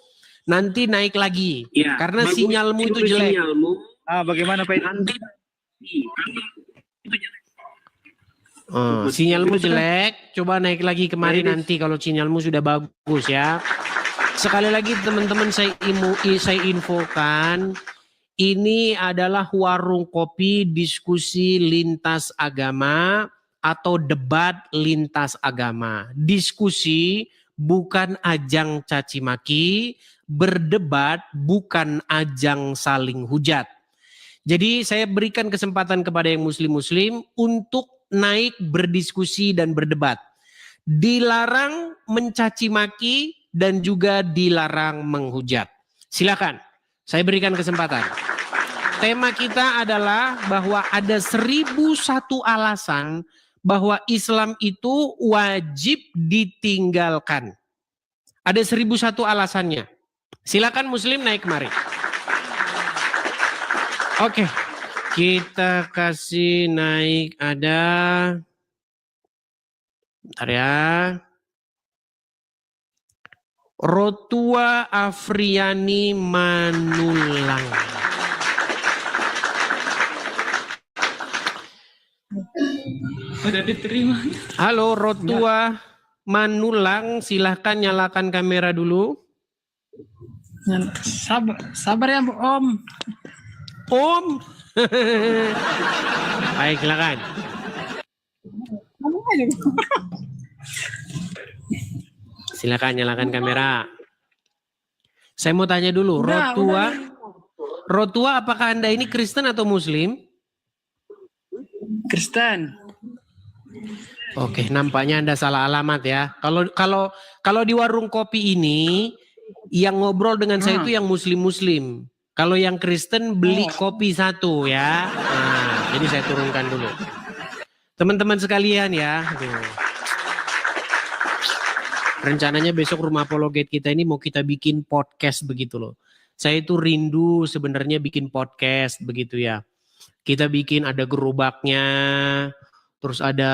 nanti naik lagi. Ya, karena sinyalmu itu jelek. Bagaimana Pak Edis? Sinyalmu jelek, coba naik lagi kemari nanti kalau sinyalmu sudah bagus ya. Sekali lagi teman-teman saya infokan, Ini adalah warung kopi diskusi lintas agama atau debat lintas agama. Diskusi bukan ajang caci maki, berdebat bukan ajang saling hujat. Jadi saya berikan kesempatan kepada yang muslim-muslim untuk naik berdiskusi dan berdebat. Dilarang mencaci maki dan juga dilarang menghujat. Silakan, saya berikan kesempatan. Tema kita adalah bahwa ada 1001 alasan bahwa Islam itu wajib ditinggalkan. Ada 1001 alasannya. Silakan muslim naik kemari. Oke, kita kasih naik ada. Bentar ya. Rotua Afriani Manulang. Udah diterima. Halo Rotua Manulang, silahkan nyalakan kamera dulu. Sabar ya Om. Om. Baik, silakan. Silakan nyalakan kamera. Saya mau tanya dulu, Rotua, apakah Anda ini Kristen atau Muslim? Kristen. Oke, nampaknya Anda salah alamat ya. Kalau di warung kopi ini yang ngobrol dengan saya itu yang Muslim-Muslim. Kalau yang Kristen beli kopi satu ya. Nah, jadi saya turunkan dulu. Teman-teman sekalian ya. Rencananya besok rumah apologet kita ini mau kita bikin podcast begitu loh. Saya itu rindu sebenarnya bikin podcast begitu ya. Kita bikin ada gerobaknya, terus ada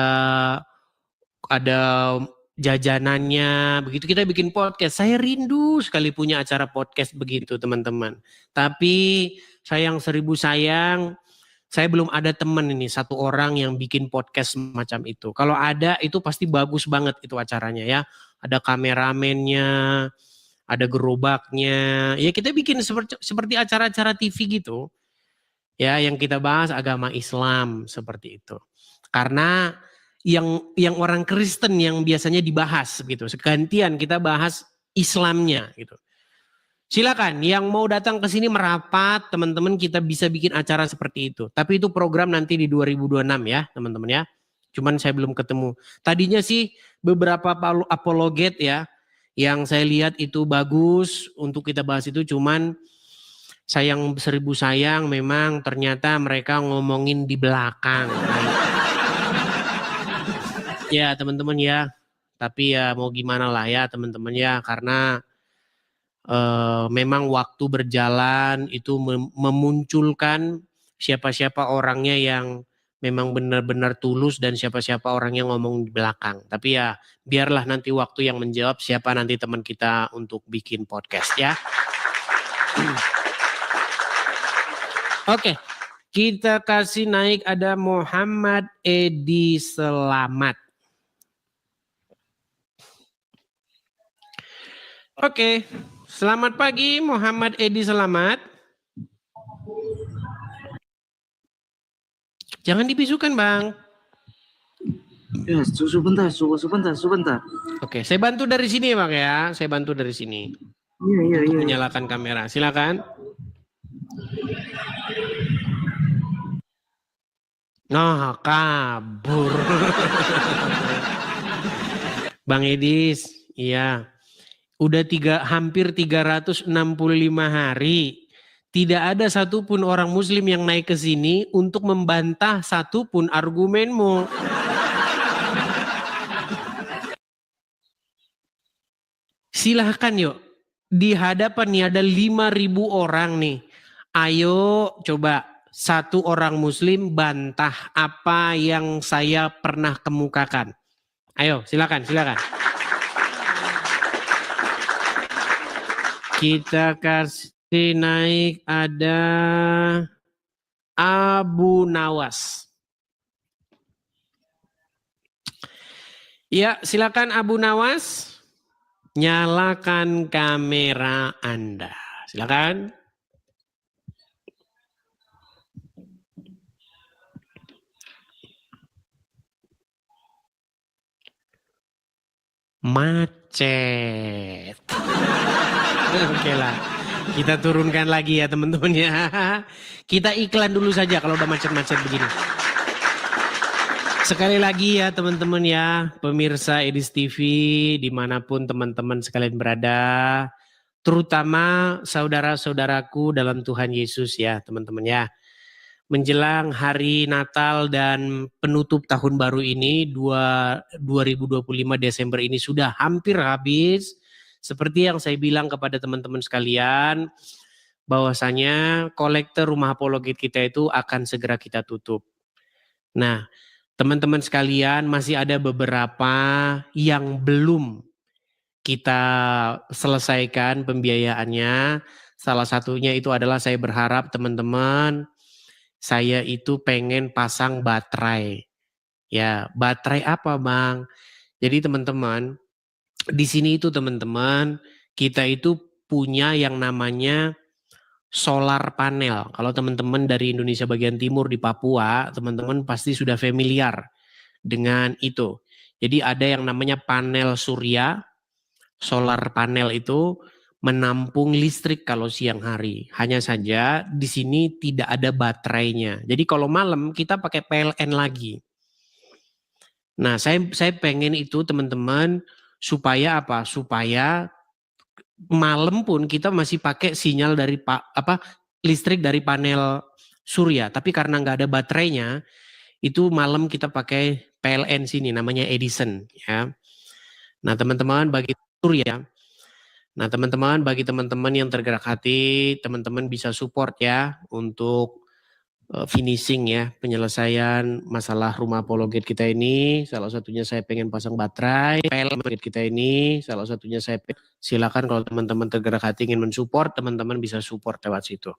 jajanannya, begitu kita bikin podcast. Saya rindu sekali punya acara podcast begitu teman-teman. Tapi sayang seribu sayang, saya belum ada teman ini, satu orang yang bikin podcast macam itu. Kalau ada itu pasti bagus banget itu acaranya ya. Ada kameramennya, ada gerobaknya. Ya kita bikin seperti acara-acara TV gitu. Ya yang kita bahas agama Islam seperti itu. Karena yang orang Kristen yang biasanya dibahas gitu. Segantian kita bahas Islamnya gitu. Silakan yang mau datang ke sini merapat, teman-teman kita bisa bikin acara seperti itu. Tapi itu program nanti di 2026 ya, teman-teman ya. Cuman saya belum ketemu. Tadinya sih beberapa apologet ya yang saya lihat itu bagus untuk kita bahas itu, cuman sayang seribu sayang memang ternyata mereka ngomongin di belakang. Ya teman-teman ya, tapi ya mau gimana lah ya teman-teman ya, karena memang waktu berjalan itu memunculkan siapa-siapa orangnya yang memang benar-benar tulus dan siapa-siapa orang yang ngomong di belakang. Tapi ya biarlah nanti waktu yang menjawab siapa nanti teman kita untuk bikin podcast ya. Oke, kita kasih naik ada Muhammad Edi Selamat. Oke, selamat pagi Muhammad Edi Selamat. Jangan dibisukan Bang. Ya, sebentar. Oke, saya bantu dari sini Bang ya. Saya bantu dari sini. Iya. Menyalakan kamera. Silakan. Nah, kabur. Bang Edis, iya. Udah hampir 365 hari. Tidak ada satupun orang muslim yang naik ke sini untuk membantah satupun argumenmu. Silahkan yuk. Di hadapan nih ada 5.000 orang nih. Ayo coba satu orang muslim bantah apa yang saya pernah kemukakan. Ayo silakan. Kita kasih naik ada Abu Nawas. Ya, silakan Abu Nawas. Nyalakan kamera Anda. Silakan. macet. Oke lah, kita turunkan lagi ya teman-teman ya. Kita iklan dulu saja kalau udah macet-macet begini. Sekali lagi ya teman-teman ya, pemirsa Edis TV dimanapun teman-teman sekalian berada, terutama saudara-saudaraku dalam Tuhan Yesus ya teman-teman ya. Menjelang hari Natal dan penutup tahun baru ini 2025 Desember ini sudah hampir habis. Seperti yang saya bilang kepada teman-teman sekalian, bahwasanya kolektor rumah apologet kita itu akan segera kita tutup. Nah, teman-teman sekalian masih ada beberapa yang belum kita selesaikan pembiayaannya. Salah satunya itu adalah saya berharap teman-teman, saya itu pengen pasang baterai. Ya, baterai apa Bang? Jadi teman-teman, di sini itu teman-teman, kita itu punya yang namanya solar panel. Kalau teman-teman dari Indonesia bagian timur di Papua, teman-teman pasti sudah familiar dengan itu. Jadi ada yang namanya panel surya, solar panel itu menampung listrik kalau siang hari. Hanya saja di sini tidak ada baterainya. Jadi kalau malam kita pakai PLN lagi. Nah, saya pengen itu teman-teman supaya apa? Supaya malam pun kita masih pakai sinyal dari listrik dari panel surya. Tapi karena nggak ada baterainya, itu malam kita pakai PLN sini namanya Edison ya. Nah, teman-teman bagi surya. Nah teman-teman, bagi teman-teman yang tergerak hati, teman-teman bisa support ya untuk finishing ya, penyelesaian masalah rumah apologet kita ini. Salah satunya saya pengen pasang baterai, apologet kita ini, salah satunya saya silakan kalau teman-teman tergerak hati ingin mensupport, teman-teman bisa support lewat situ.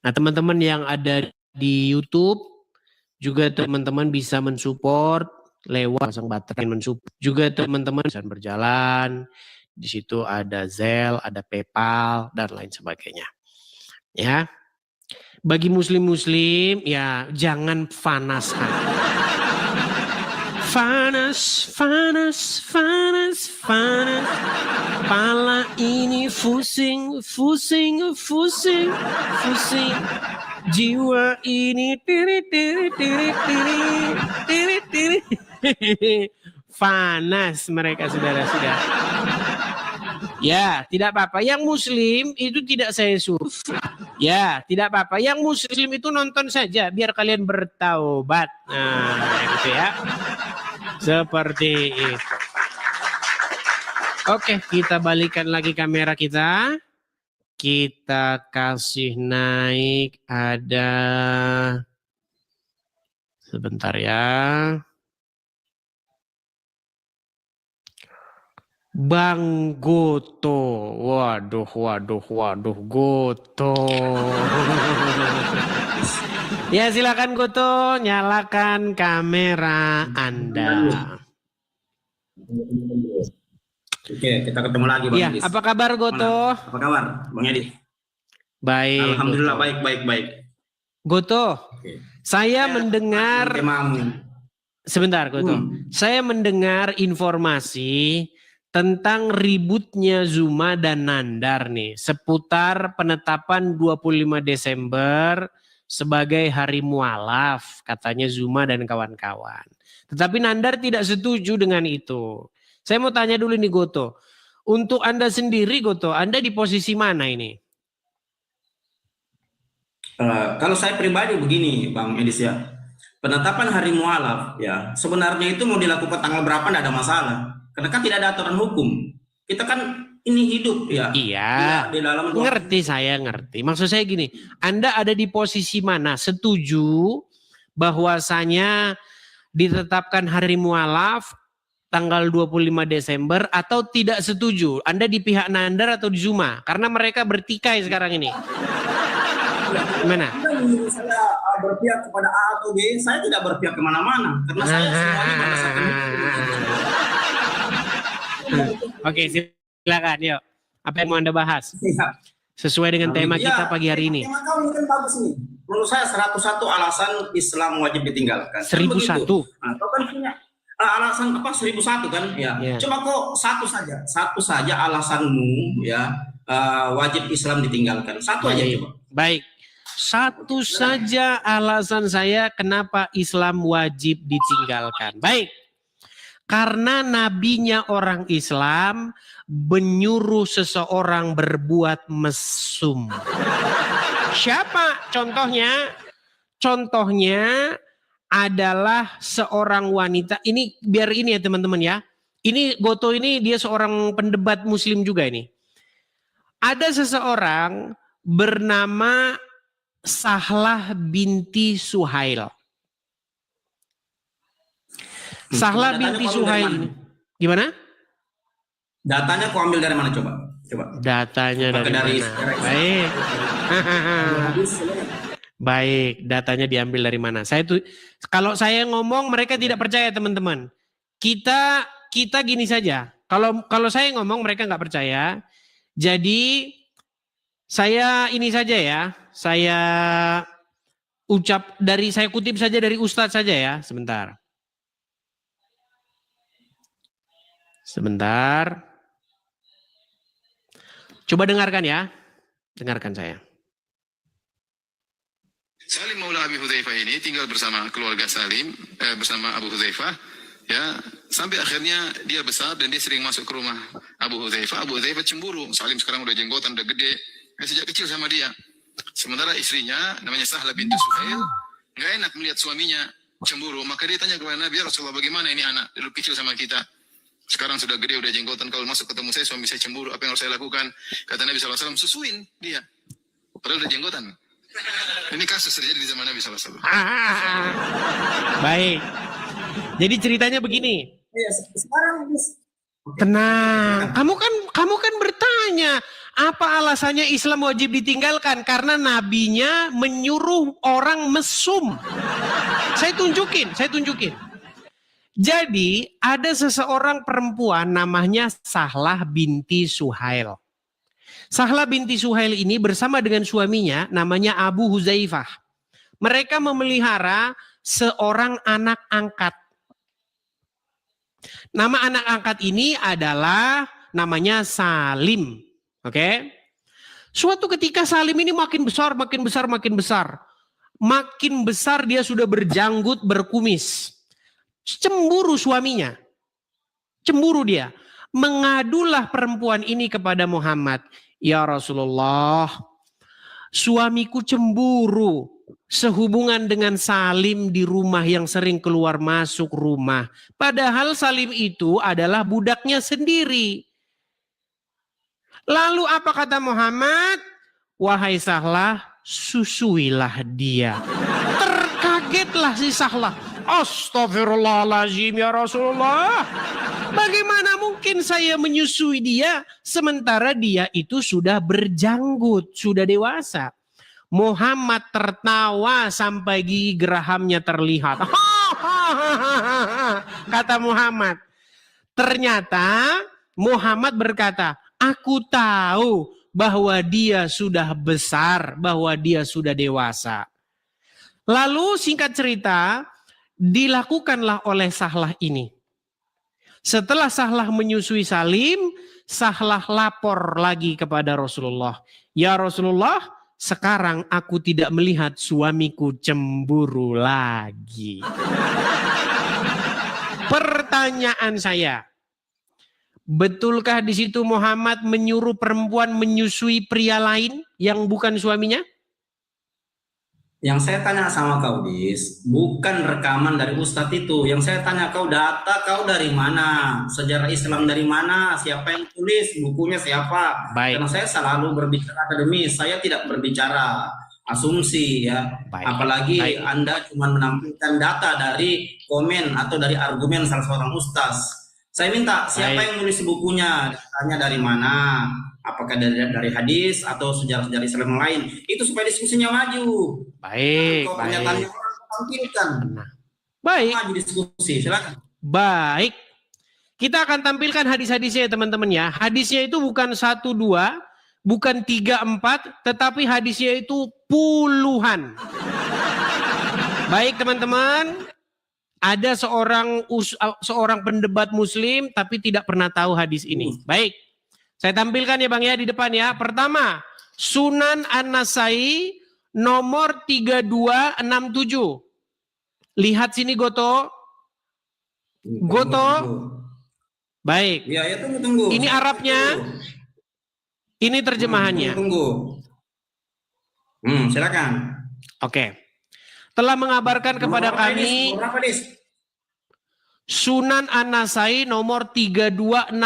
Nah teman-teman yang ada di YouTube, juga teman-teman bisa mensupport lewat pasang baterai, mensupport. Juga teman-teman bisa berjalan. Di situ ada Zelle, ada PayPal, dan lain sebagainya. Ya, bagi muslim-muslim ya jangan panas hati. Panas, panas, panas, panas. Pala ini pusing, pusing, pusing, pusing. Jiwa ini tiri, tiri, tiri, tiri, tiri, tiri. Panas mereka saudara-saudara. Ya, tidak apa-apa. Yang muslim itu tidak saya suruh. Ya, tidak apa-apa. Yang muslim itu nonton saja biar kalian bertaubat. Nah, gitu ya. Seperti itu. Oke, kita balikan lagi kamera kita. Kita kasih naik ada sebentar ya. Bang Goto, waduh, Goto. Ya silakan Goto, nyalakan kamera Anda. Oke, kita ketemu lagi Bang Edis. Apa kabar Goto? Apa kabar Bang Edis? Baik. Alhamdulillah Goto. baik. Goto, saya mendengar. Sebentar Goto, saya mendengar informasi tentang ributnya Zuma dan Nandar nih seputar penetapan 25 Desember sebagai hari mualaf katanya Zuma dan kawan-kawan. Tetapi Nandar tidak setuju dengan itu. Saya mau tanya dulu nih Goto, untuk Anda sendiri Goto, Anda di posisi mana ini? Kalau saya pribadi begini Bang Edis ya, penetapan hari mualaf ya sebenarnya itu mau dilakukan tanggal berapa tidak ada masalah. Karena kan tidak ada aturan hukum. Kita kan ini hidup ya. Iya, di dalam ngerti saya ngerti. Maksud saya gini, Anda ada di posisi mana? Setuju bahwasanya ditetapkan hari mualaf tanggal 25 Desember atau tidak setuju? Anda di pihak Nandar atau di Zuma? Karena mereka bertikai sekarang ini. Gimana? Saya berpihak kepada A atau B, saya tidak berpihak kemana-mana. Karena saya semuanya berdasarkan Oke, silakan yuk. Apa yang mau Anda bahas? Sesuai dengan tema kita pagi hari ini. Tema kamu kan bagus nih. Menurut saya 101 alasan Islam wajib ditinggalkan. 1001. Nah, kau kan punya alasan apa 1001 kan ya. Ya. Coba kok satu saja alasanmu ya wajib Islam ditinggalkan. Satu aja Baik. coba. Baik. Satu saja alasan saya kenapa Islam wajib ditinggalkan. Baik. Karena nabinya orang Islam menyuruh seseorang berbuat mesum. Siapa contohnya? Contohnya adalah seorang wanita. Ini biar ini ya teman-teman ya. Ini Goto ini dia seorang pendebat muslim juga ini. Ada seseorang bernama Sahlah binti Suhail. Sahlah binti Suhail ini. Gimana? Datanya kau ambil dari mana coba? Datanya Apakah dari dari mana? Baik. Baik, datanya diambil dari mana? Kalau saya ngomong mereka tidak percaya teman-teman. Kita gini saja. Kalau saya ngomong mereka nggak percaya. Jadi saya ini saja ya. Saya kutip saja dari Ustadz saja ya. Sebentar. Coba dengarkan ya. Dengarkan saya. Salim Maula Abi Hudzaifah ini tinggal bersama keluarga Salim, bersama Abu Hudzaifah, ya, sampai akhirnya dia besar dan dia sering masuk ke rumah Abu Hudzaifah. Abu Hudzaifah cemburu. Salim sekarang udah jenggotan, udah gede, sejak kecil sama dia. Sementara istrinya namanya Sahlah binti Suhail, nggak enak melihat suaminya cemburu. Maka dia tanya kepada Nabi, ya Rasulullah, bagaimana ini anak dulu kecil sama kita? Sekarang sudah gede, udah jenggotan. Kalau masuk ketemu saya, suami saya cemburu. Apa yang harus saya lakukan? Kata Nabi SAW, susuin dia. Padahal udah jenggotan. Ini kasus terjadi di zaman Nabi SAW. Baik. Jadi ceritanya begini. Sekarang Tenang. Kamu kan bertanya, apa alasannya Islam wajib ditinggalkan? Karena nabinya menyuruh orang mesum. Saya tunjukin. Jadi ada seseorang perempuan namanya Sahlah binti Suhail. Sahlah binti Suhail ini bersama dengan suaminya namanya Abu Hudzaifah. Mereka memelihara seorang anak angkat. Nama anak angkat ini adalah namanya Salim. Oke? Suatu ketika Salim ini makin besar. Makin besar dia sudah berjanggut, berkumis. Cemburu suaminya. Cemburu dia. Mengadulah perempuan ini kepada Muhammad. Ya Rasulullah, suamiku cemburu sehubungan dengan Salim di rumah yang sering keluar masuk rumah. Padahal Salim itu adalah budaknya sendiri. Lalu apa kata Muhammad? Wahai Sahlah, susuilah dia. Terkagetlah si Sahlah. Astaghfirullahaladzim ya Rasulullah. Bagaimana mungkin saya menyusui dia sementara dia itu sudah berjanggut, sudah dewasa. Muhammad tertawa sampai gigi gerahamnya terlihat. Kata Muhammad. Ternyata Muhammad berkata, aku tahu bahwa dia sudah besar, bahwa dia sudah dewasa. Lalu singkat cerita, dilakukanlah oleh Sahlah ini. Setelah Sahlah menyusui Salim, Sahlah lapor lagi kepada Rasulullah. Ya Rasulullah, sekarang aku tidak melihat suamiku cemburu lagi. Pertanyaan saya, betulkah di situ Muhammad menyuruh perempuan menyusui pria lain yang bukan suaminya? Yang saya tanya sama kau, Dis, bukan rekaman dari Ustadz itu. Yang saya tanya kau, data kau dari mana? Sejarah Islam dari mana? Siapa yang tulis? Bukunya siapa? Baik. Karena saya selalu berbicara akademis. Saya tidak berbicara asumsi ya. Baik. Apalagi Baik. Anda cuma menampilkan data dari komen atau dari argumen salah seorang ustaz. Saya minta siapa yang nulis bukunya? Datanya dari mana? Apakah dari hadis atau sejarah-sejarah Islam lain? Itu supaya diskusinya maju. Baik, Kalau baik. pernyataannya orang tampilkan. Baik. Maju diskusi, silakan. Baik. Kita akan tampilkan hadis-hadisnya ya teman-teman ya. Hadisnya itu bukan 1, 2, bukan 3, 4, tetapi hadisnya itu puluhan. Baik teman-teman. ada seorang pendebat muslim tapi tidak pernah tahu hadis ini. Baik, saya tampilkan ya Bang ya di depan ya. Pertama, Sunan An-Nasai nomor 3267. Lihat sini Goto. Goto. Baik. Ya, tunggu. Ini Arabnya. Ini terjemahannya. Tunggu. Silakan. Oke. Telah mengabarkan kepada kami Sunan An-Nasai nomor 3267.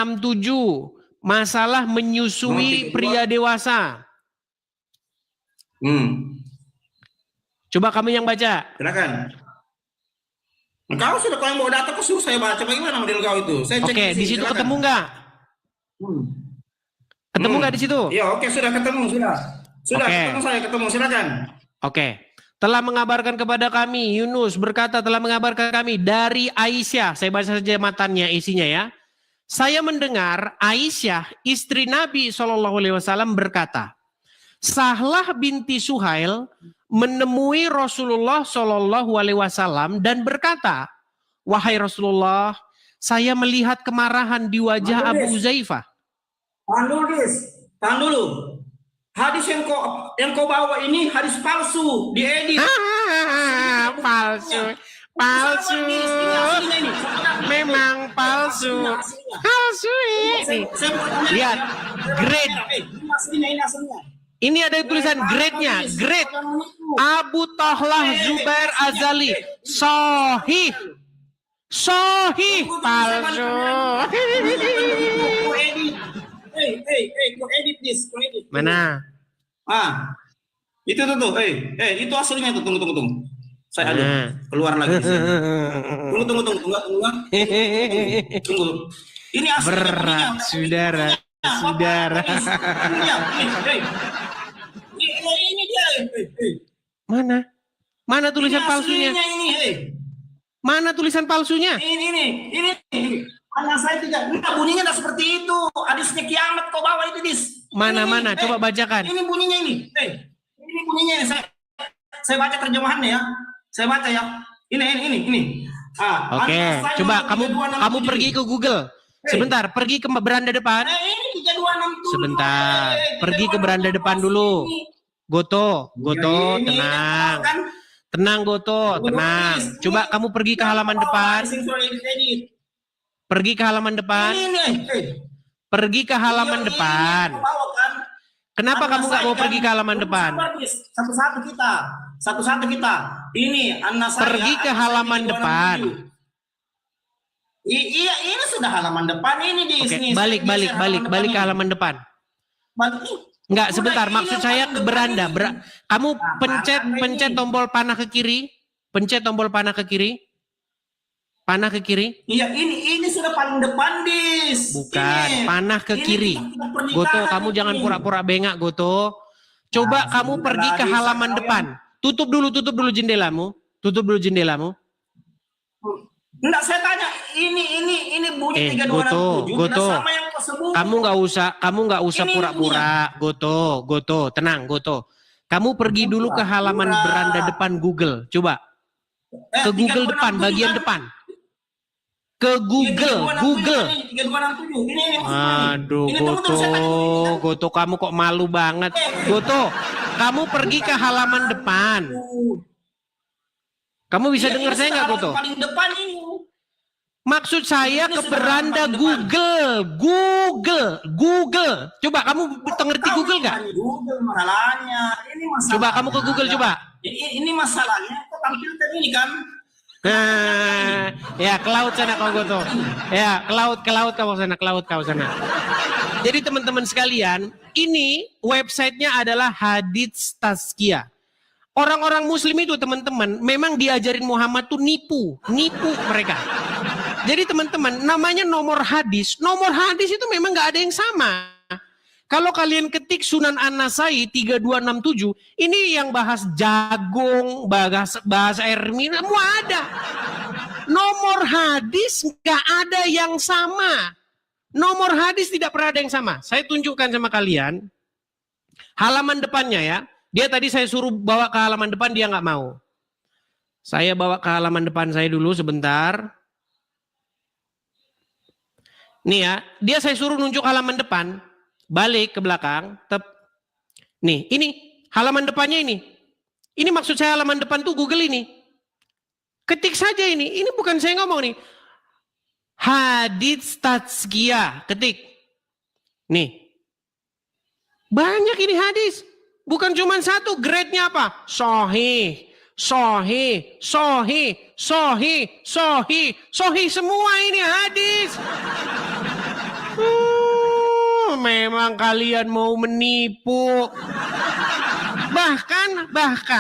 Masalah menyusui pria dewasa. Coba kami yang baca. Silakan. Kau sudah kau yang bawa data, kau suruh saya baca. Bagaimana model kau itu? Saya cek. Oke, di situ ketemu nggak? Ketemu nggak di situ? Iya, oke, sudah ketemu, sudah. Sudah ketemu, saya ketemu, silakan. Oke. Telah mengabarkan kepada kami, Yunus berkata telah mengabarkan kami dari Aisyah. Saya baca saja matannya, isinya ya. Saya mendengar Aisyah, istri Nabi SAW berkata, Sahlah binti Suhail menemui Rasulullah SAW dan berkata, wahai Rasulullah, saya melihat kemarahan di wajah Abu Huzaifah. Tahan dulu. Hadis yang kau bawa ini hadis palsu, diedit. Palsu. Memang palsu. Palsu ini. Lihat, grade. Ini ada tulisan grade-nya. Grade Abu Tahlah Zubair Azali. Sahih. Sahih. Palsu. Mana? Itu tuh. Itu aslinya tuh. Tunggu. Saya ada keluar lagi. Tunggu. Ini aslinya. Berat, saudara. Ini dia. Mana tulisan palsunya? Mana tulisan palsunya? Ini. Anak saya tidak. Bunyinya tidak seperti itu. Hadisnya kiamat kau bawa itu, Dis. Mana? Coba bacakan. Ini bunyinya ini. Ini bunyinya. Saya baca terjemahannya ya. Saya baca ya. Ini. Oke. Coba kamu pergi ke Google. Sebentar, pergi ke beranda depan. Ini 3267. Sebentar, pergi ke beranda depan dulu. Goto, tenang. Tenang Goto, tenang. Coba kamu pergi ke halaman depan. Pergi ke halaman depan. Pergi ke halaman depan. Kenapa kamu nggak mau pergi ke halaman depan? Satu-satu kita. Ini An-Nasai. Pergi ke halaman depan. Iya, ini sudah halaman depan ini di sini. Balik ke halaman depan. Enggak, sebentar. Maksud saya ke beranda. Kamu pencet tombol panah ke kiri. Pencet tombol panah ke kiri. Panah ke kiri. Iya, ini sudah paling depan, Dis. Bukan, panah ke kiri. Goto, kamu jangan pura-pura bengak, Goto. Coba kamu pergi ke halaman depan. Tutup dulu jendelamu. Enggak, saya tanya. Ini bunyi 3267. Goto. Sama yang kau sebut. Kamu nggak usah pura-pura. Goto, tenang, Goto. Kamu pergi dulu ke halaman beranda depan Google. Coba. Ke Google depan, bagian depan. Ke Google. Aduh, Goto, kamu kok malu banget. Goto, kamu pergi ke halaman depan. Kamu bisa dengar saya nggak, Goto? Paling depan ini. Maksud saya ke beranda Google. Coba kamu ngerti Google nggak? Google masalahnya. Ini masalahnya. Coba kamu ke Google coba. Ini masalahnya. Kok tampilkan ini kan? Ya ke laut sana kau Goto. Ya ke laut kau sana. Jadi teman-teman sekalian, ini websitenya adalah Hadits Tazkiyah. Orang-orang Muslim itu teman-teman memang diajarin Muhammad tuh nipu mereka. Jadi teman-teman, namanya nomor hadis itu memang nggak ada yang sama. Kalau kalian ketik Sunan An-Nasai 3267, ini yang bahas jagung, bahasa air minum, semua ada. Nomor hadis nggak ada yang sama. Nomor hadis tidak pernah ada yang sama. Saya tunjukkan sama kalian halaman depannya ya. Dia tadi saya suruh bawa ke halaman depan, dia nggak mau. Saya bawa ke halaman depan saya dulu sebentar. Nih ya, dia saya suruh nunjuk halaman depan. Balik ke belakang. Nih, ini halaman depannya ini. Ini maksud saya halaman depan tuh Google ini. Ketik saja ini. Ini bukan saya ngomong nih. Hadits Tazkiyah. Ketik. Nih. Banyak ini hadis. Bukan cuma satu. Grade-nya apa? Sahih. Sahih. Sahih. Sahih. Sahih. Sahih semua ini hadis. Memang kalian mau menipu. Bahkan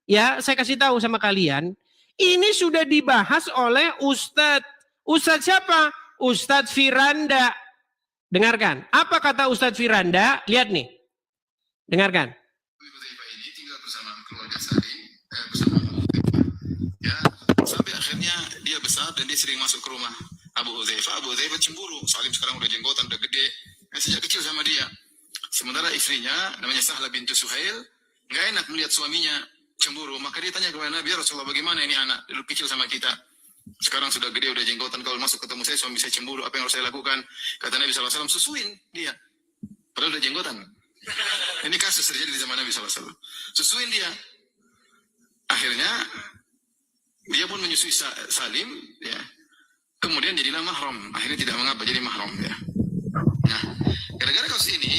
ya saya kasih tahu sama kalian, ini sudah dibahas oleh Ustadz. Ustadz siapa? Ustadz Firanda. Dengarkan. Apa kata Ustadz Firanda? Lihat nih. Dengarkan. Ini tinggal bersama keluarga Salim, bersama Abu Hudzaifah. Ya, sampai akhirnya dia besar dan dia sering masuk ke rumah Abu Hudzaifah. Abu Hudzaifah cemburu. Salim sekarang udah jenggotan, udah gede. Sejak kecil sama dia. Sementara istrinya namanya Sahla bintu Suhail nggak enak melihat suaminya cemburu. Maka dia tanya kepada Nabi, Rasulullah, bagaimana ini anak dulu kecil sama kita, sekarang sudah gede, udah jenggotan, kalau masuk ketemu saya suami saya cemburu, apa yang harus saya lakukan? Kata Nabi SAW, susuin dia, padahal udah jenggotan. Ini kasus terjadi di zaman Nabi SAW. Susuin dia. Akhirnya dia pun menyusui Salim, ya. Kemudian jadilah mahram. Akhirnya tidak mengapa jadi mahram, ya. Nah, gara-gara kasus ini,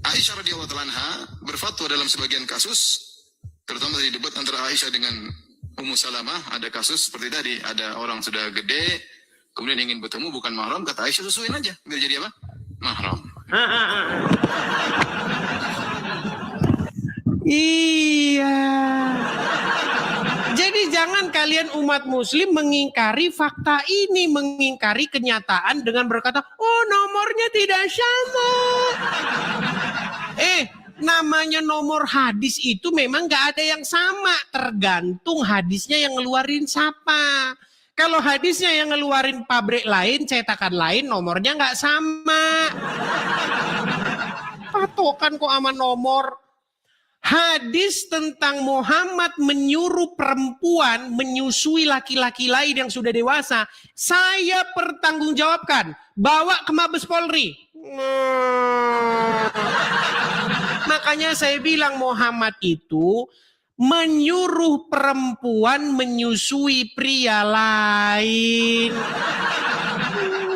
Aisyah radhiyallahu anha berfatwa dalam sebagian kasus, terutama dari debat antara Aisyah dengan Ummu Salamah. Ada kasus seperti tadi, ada orang sudah gede, kemudian ingin bertemu bukan mahram, kata Aisyah susuin aja, biar jadi apa? Mahram. Iya. Jadi jangan kalian umat muslim mengingkari fakta ini, mengingkari kenyataan dengan berkata, oh nomornya tidak sama. Namanya nomor hadis itu memang gak ada yang sama, tergantung hadisnya yang ngeluarin siapa. Kalau hadisnya yang ngeluarin pabrik lain, cetakan lain, nomornya gak sama. Patokan kok sama nomor. Hadis tentang Muhammad menyuruh perempuan menyusui laki-laki lain yang sudah dewasa, saya pertanggungjawabkan. Bawa ke Mabes Polri. Makanya saya bilang Muhammad itu menyuruh perempuan menyusui pria lain.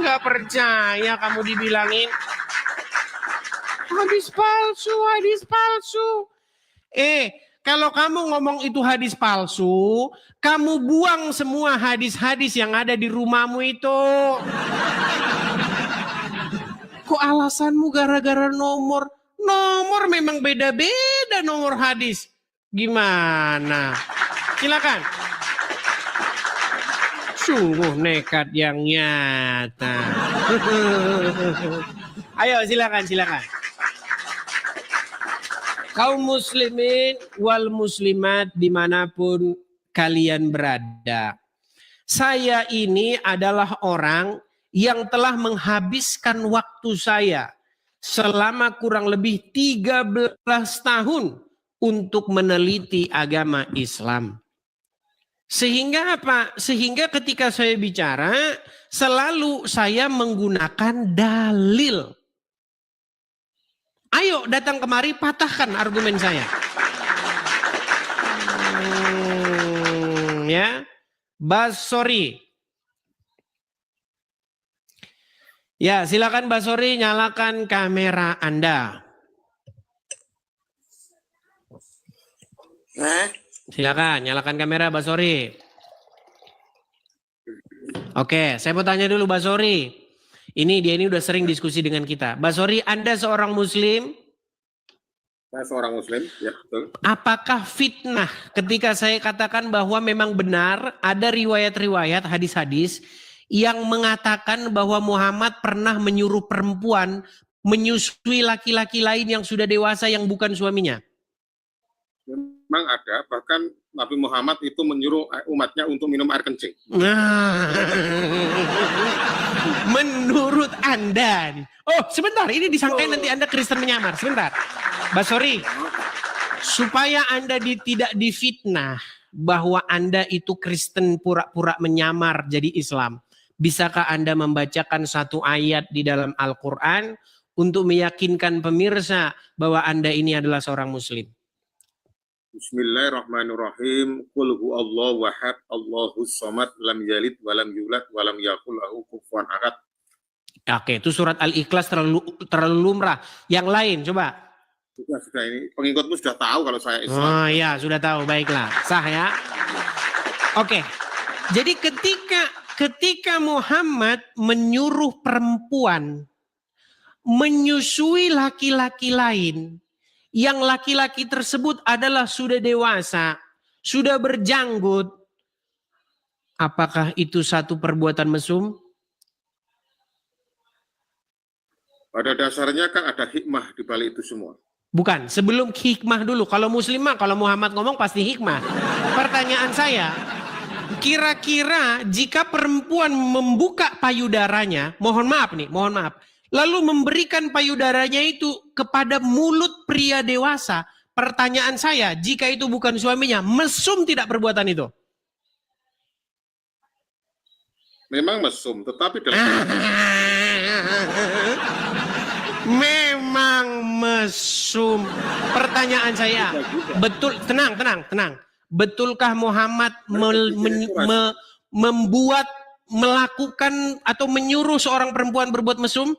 Nggak percaya kamu dibilangin. Hadis palsu, hadis palsu. Kalau kamu ngomong itu hadis palsu, kamu buang semua hadis-hadis yang ada di rumahmu itu. Kok alasanmu gara-gara nomor? Nomor memang beda-beda nomor hadis. Gimana? Silakan. Sungguh nekat yang nyata. Ayo silakan. Kaum muslimin wal muslimat dimanapun kalian berada. Saya ini adalah orang yang telah menghabiskan waktu saya selama kurang lebih 13 tahun untuk meneliti agama Islam. Sehingga apa? Sehingga ketika saya bicara selalu saya menggunakan dalil. Ayo datang kemari patahkan argumen saya. Ya, Basori. Ya, silakan Basori nyalakan kamera Anda. Silakan nyalakan kamera Basori. Oke, saya mau tanya dulu Basori. Dia ini udah sering diskusi dengan kita. Basori, Anda seorang muslim? Saya seorang muslim, ya betul. Apakah fitnah ketika saya katakan bahwa memang benar ada riwayat-riwayat hadis-hadis yang mengatakan bahwa Muhammad pernah menyuruh perempuan menyusui laki-laki lain yang sudah dewasa yang bukan suaminya? Memang ada, bahkan Nabi Muhammad itu menyuruh umatnya untuk minum air kencing. Menurut Anda nih. Oh, sebentar, ini disangkain nanti Anda Kristen menyamar. Sebentar. Basori, supaya Anda tidak difitnah bahwa Anda itu Kristen pura-pura menyamar jadi Islam. Bisakah Anda membacakan satu ayat di dalam Al-Quran untuk meyakinkan pemirsa bahwa Anda ini adalah seorang Muslim? Bismillahirrahmanirrahim. Qul huwallahu ahad, Allahus samad, lam yalid walam yulad walam yakul lahu kufuwan ahad. Oke, itu surat Al-Ikhlas terlalu lumrah. Yang lain coba. Sudah ini pengikutmu sudah tahu kalau saya Islam. Oh iya, sudah tahu. Baiklah, sah ya. Oke. Jadi ketika Muhammad menyuruh perempuan menyusui laki-laki lain, yang laki-laki tersebut adalah sudah dewasa, sudah berjanggut, apakah itu satu perbuatan mesum? Pada dasarnya kan ada hikmah di balik itu semua. Bukan, sebelum hikmah dulu. Kalau muslimah, kalau Muhammad ngomong pasti hikmah. Pertanyaan saya, kira-kira jika perempuan membuka payudaranya, mohon maaf, lalu memberikan payudaranya itu kepada mulut pria dewasa, pertanyaan saya, jika itu bukan suaminya, mesum tidak perbuatan itu? Memang mesum, tetapi dalam memang mesum. Pertanyaan saya, betul, tenang. Betulkah Muhammad melakukan atau menyuruh seorang perempuan berbuat mesum?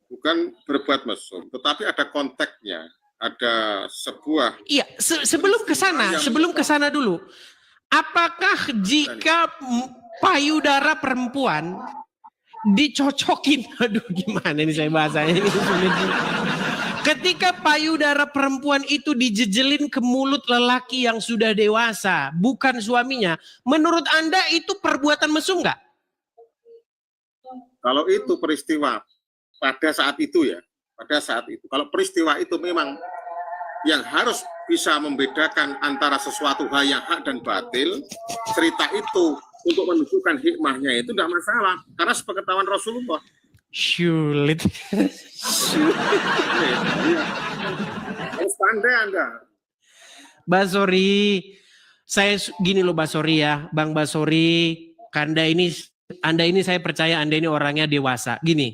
bukan berbuat mesum, tetapi ada konteksnya, ada sebuah. Iya, sebelum ke sana dulu. Apakah jika payudara perempuan dicocokin, aduh gimana ini saya bahasanya ini sulit. Ketika payudara perempuan itu dijejelin ke mulut lelaki yang sudah dewasa, bukan suaminya, menurut Anda itu perbuatan mesum nggak? Kalau itu peristiwa pada saat itu ya, kalau peristiwa itu memang yang harus bisa membedakan antara sesuatu hal yang hak dan batil, cerita itu untuk menunjukkan hikmahnya itu tidak masalah, karena sepengetahuan Rasulullah. Sulit. Harus pandai Anda. Basori, saya gini loh Basori ya, Bang Basori, Anda ini saya percaya Anda ini orangnya dewasa. Gini,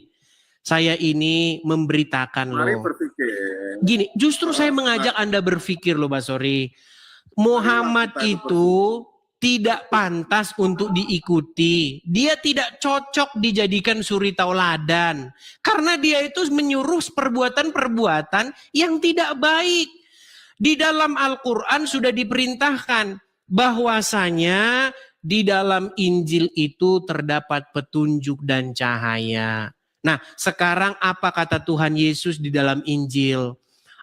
saya ini memberitakan Mari loh. berpikir. Gini, justru saya mengajak Anda berpikir loh Basori. Muhammad itu tidak pantas untuk diikuti. Dia tidak cocok dijadikan suri tauladan. Karena dia itu menyuruh perbuatan-perbuatan yang tidak baik. Di dalam Al-Quran sudah diperintahkan bahwasanya di dalam Injil itu terdapat petunjuk dan cahaya. Nah, sekarang apa kata Tuhan Yesus di dalam Injil?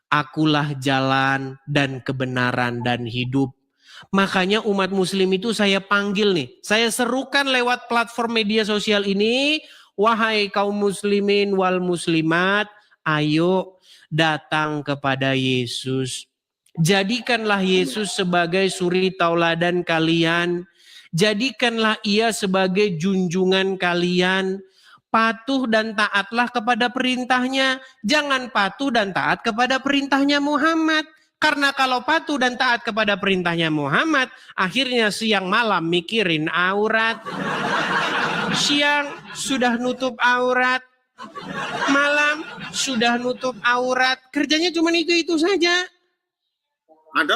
Akulah jalan dan kebenaran dan hidup. Makanya umat muslim itu saya panggil nih. Saya serukan lewat platform media sosial ini. Wahai kaum muslimin wal muslimat, ayo datang kepada Yesus. Jadikanlah Yesus sebagai suri tauladan kalian. Jadikanlah ia sebagai junjungan kalian. Patuh dan taatlah kepada perintahnya. Jangan patuh dan taat kepada perintahnya Muhammad. Karena kalau patuh dan taat kepada perintahnya Muhammad, akhirnya siang malam mikirin aurat. Siang sudah nutup aurat. Malam sudah nutup aurat. Kerjanya cuma itu saja. Anda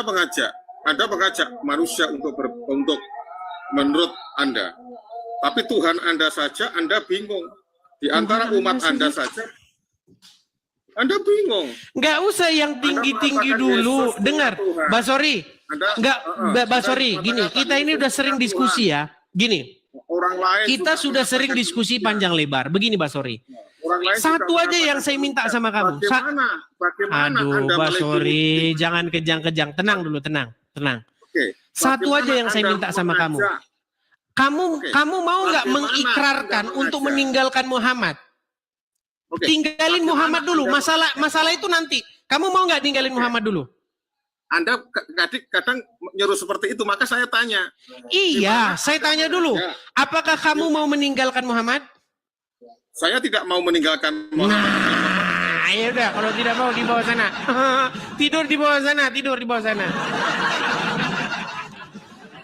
mengajak manusia untuk menurut Anda. Tapi Tuhan Anda saja Anda bingung. Di antara umat Anda saja Anda bingung. Nggak usah yang tinggi-tinggi dulu. Dengar, Basori. Basori, gini, kita ini udah sering diskusi ya. Gini, orang lain kita sudah sering diskusi panjang lebar. Begini Basori. Satu aja yang saya minta sama kamu. Bagaimana Aduh, Anda Basori, jangan kejang-kejang. Tenang dulu, tenang. Oke. Satu aja yang saya minta sama kamu. Kamu mau nggak mengikrarkan untuk meninggalkan Muhammad? Tinggalin Muhammad dulu. Masalah itu nanti. Kamu mau nggak tinggalin Muhammad dulu? Anda kadang nyuruh seperti itu, maka saya tanya. Iya, saya tanya dulu. Apakah kamu mau meninggalkan Muhammad? Saya tidak mau meninggalkan Muhammad. Nah, ya udah. Kalau tidak mau di bawah sana. Tidur di bawah sana.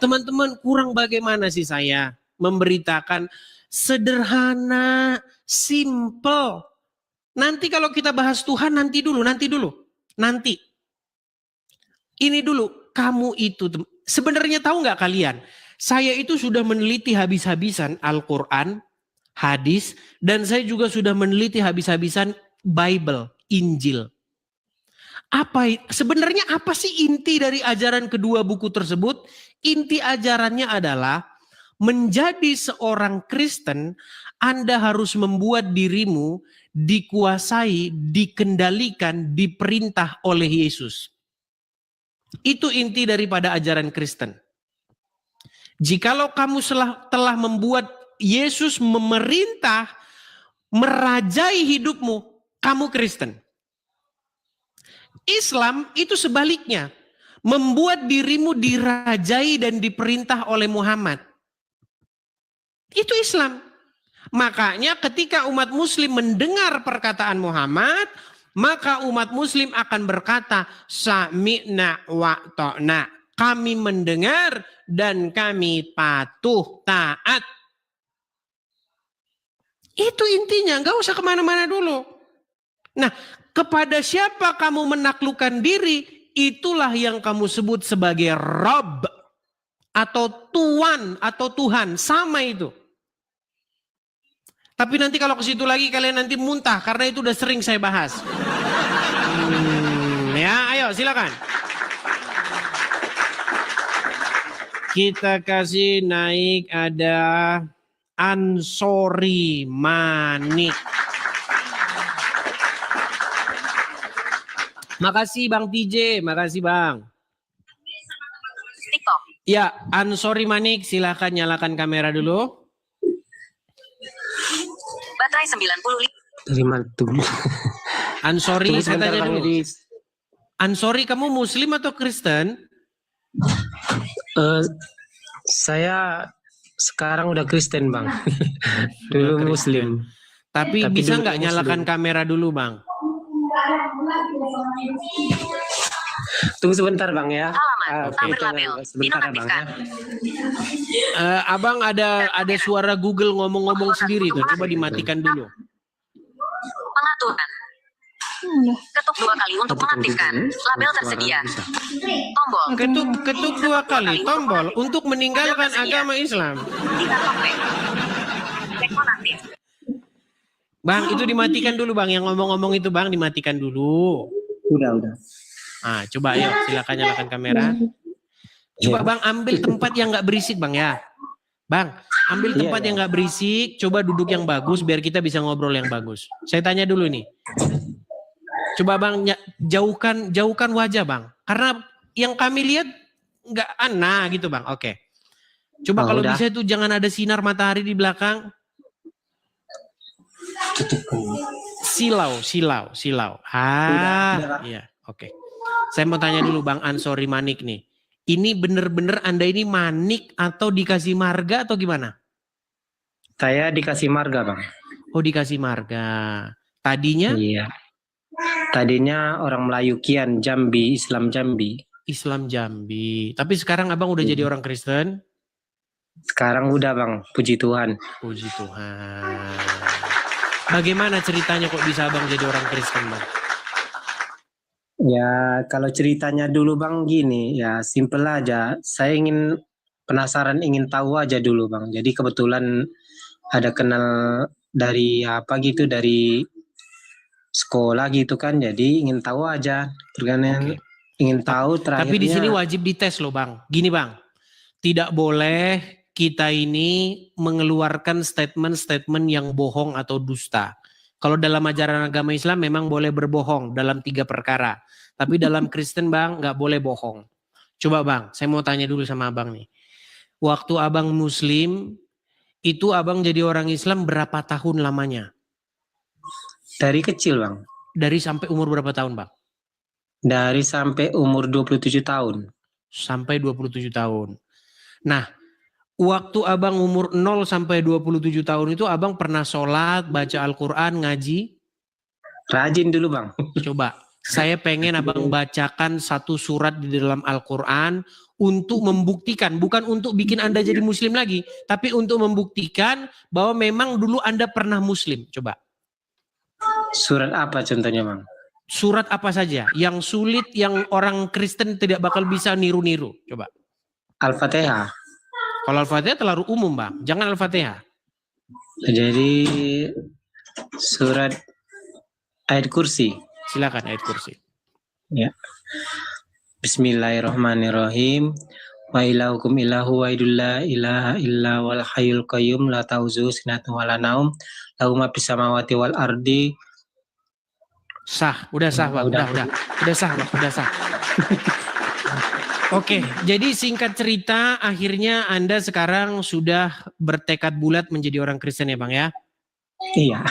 Teman-teman, kurang bagaimana sih saya memberitakan sederhana, simple. Nanti kalau kita bahas Tuhan, nanti dulu. Nanti. Ini dulu, kamu itu, sebenarnya tahu nggak kalian? Saya itu sudah meneliti habis-habisan Al-Quran, hadis, dan saya juga sudah meneliti habis-habisan Bible, Injil. Sebenarnya apa sih inti dari ajaran kedua buku tersebut? Inti ajarannya adalah menjadi seorang Kristen, Anda harus membuat dirimu dikuasai, dikendalikan, diperintah oleh Yesus. Itu inti daripada ajaran Kristen. Jikalau kamu telah membuat Yesus memerintah, merajai hidupmu, kamu Kristen. Islam itu sebaliknya, membuat dirimu dirajai dan diperintah oleh Muhammad. Itu Islam. Makanya ketika umat muslim mendengar perkataan Muhammad, maka umat muslim akan berkata, sami'na wa ta'na. Kami mendengar dan kami patuh, taat. Itu intinya, nggak usah kemana-mana dulu. Nah, kepada siapa kamu menaklukkan diri, itulah yang kamu sebut sebagai Rabb. Atau Tuan, atau Tuhan, sama itu. Tapi nanti kalau ke situ lagi kalian nanti muntah karena itu udah sering saya bahas. Ya, ayo silakan. Kita kasih naik ada Ansori Manik. Makasih Bang TJ, makasih Bang. Ya, Ansori Manik silakan nyalakan kamera dulu. Baterai 95. Dari mantum. Ansori, saya tanya dulu. Ansori, kamu Muslim atau Kristen? Saya sekarang udah Kristen Bang. Dulu Muslim. Tapi bisa nggak nyalakan kamera dulu Bang? Tunggu sebentar Bang ya. Sebentar Bang ya. Abang ada suara Google ngomong-ngomong sendiri tuh. Coba dimatikan dulu. Pengaturan. Ketuk 2 kali untuk mengaktifkan. Label tersedia. Tombol. Ketuk 2 kali tombol untuk meninggalkan agama Islam. Bang, itu dimatikan dulu Bang. Yang ngomong-ngomong itu Bang, dimatikan dulu. Udah. Ah, coba ayo silakan nyalakan kamera. Coba Bang ambil tempat yang nggak berisik Bang ya. Bang, ambil tempat yang nggak berisik. Coba duduk yang bagus biar kita bisa ngobrol yang bagus. Saya tanya dulu nih. Coba Bang jauhkan wajah Bang. Karena yang kami lihat nggak aneh gitu Bang. Oke. Coba kalau bisa itu jangan ada sinar matahari di belakang. Silau. Iya, oke. Saya mau tanya dulu Bang Ansori Manik nih. Ini bener-bener Anda ini manik atau dikasih marga atau gimana? Saya dikasih marga Bang. Oh dikasih marga. Tadinya? Iya. Tadinya orang Melayu Kian, Jambi, Islam Jambi. Islam Jambi. Tapi sekarang Abang udah jadi orang Kristen? Sekarang udah Bang, puji Tuhan. Puji Tuhan. Bagaimana ceritanya kok bisa Abang jadi orang Kristen Bang? Ya kalau ceritanya dulu Bang gini, ya simple aja. Saya penasaran ingin tahu aja dulu Bang. Jadi kebetulan ada kenal dari dari sekolah gitu kan. Jadi ingin tahu aja. Ingin tahu terakhirnya. Tapi di sini wajib dites loh Bang. Gini Bang, tidak boleh kita ini mengeluarkan statement-statement yang bohong atau dusta. Kalau dalam ajaran agama Islam memang boleh berbohong dalam 3 perkara. Tapi dalam Kristen Bang nggak boleh bohong. Coba Bang, saya mau tanya dulu sama Abang nih. Waktu Abang Muslim, itu Abang jadi orang Islam berapa tahun lamanya? Dari kecil Bang. Dari sampai umur berapa tahun Bang? Dari sampai umur 27 tahun. Sampai 27 tahun. Nah, waktu Abang umur 0 sampai 27 tahun itu Abang pernah sholat, baca Al-Quran, ngaji? Rajin dulu Bang. Coba, saya pengen Abang bacakan satu surat di dalam Al-Quran untuk membuktikan, bukan untuk bikin Anda jadi muslim lagi, tapi untuk membuktikan bahwa memang dulu Anda pernah muslim. Coba. Surat apa contohnya, Bang? Surat apa saja yang sulit, yang orang Kristen tidak bakal bisa niru-niru. Coba. Al-Fatihah. Kalau Al-Fatihah terlalu umum, Bang. Jangan Al-Fatihah. Jadi surat ayat kursi. Silakan ayat kursi. Ya. Bismillahirrahmanirrahim. Wa ilahukum ilahu wa idullah ilaha illa wal hayyul qayyum la ta'uzuhu sinatun wa la naum lahu ma fis samawati wal ardi. Sah, udah sah, Bang. Udah sah, Bang. Udah sah. Oke, jadi singkat cerita, akhirnya Anda sekarang sudah bertekad bulat menjadi orang Kristen ya, Bang ya? Iya.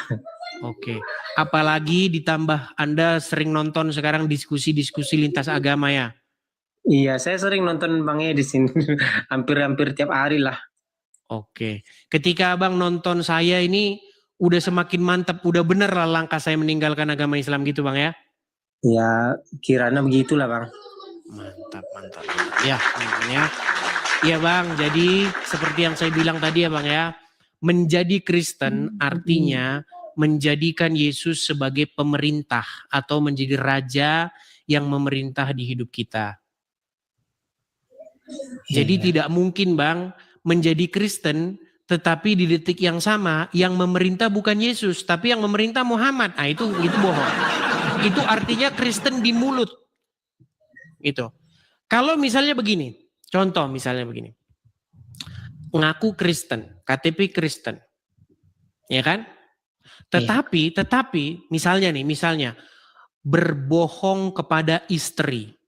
Oke, apalagi ditambah Anda sering nonton sekarang diskusi-diskusi lintas agama ya? Iya, saya sering nonton Bang di sini. Hampir-hampir tiap hari lah. Oke, ketika Abang nonton saya ini udah semakin mantap, udah bener lah langkah saya meninggalkan agama Islam gitu Bang ya? Ya, kiranya begitulah Bang. Mantap. Ya, ya. Iya Bang, jadi seperti yang saya bilang tadi ya Bang ya, menjadi Kristen artinya menjadikan Yesus sebagai pemerintah atau menjadi raja yang memerintah di hidup kita. Jadi tidak mungkin Bang menjadi Kristen tetapi di detik yang sama yang memerintah bukan Yesus tapi yang memerintah Muhammad. Nah itu bohong. Itu artinya Kristen di mulut. Itu. Kalau misalnya begini, contoh misalnya begini. Ngaku Kristen, KTP Kristen. Ya kan? Tetapi misalnya berbohong kepada istri.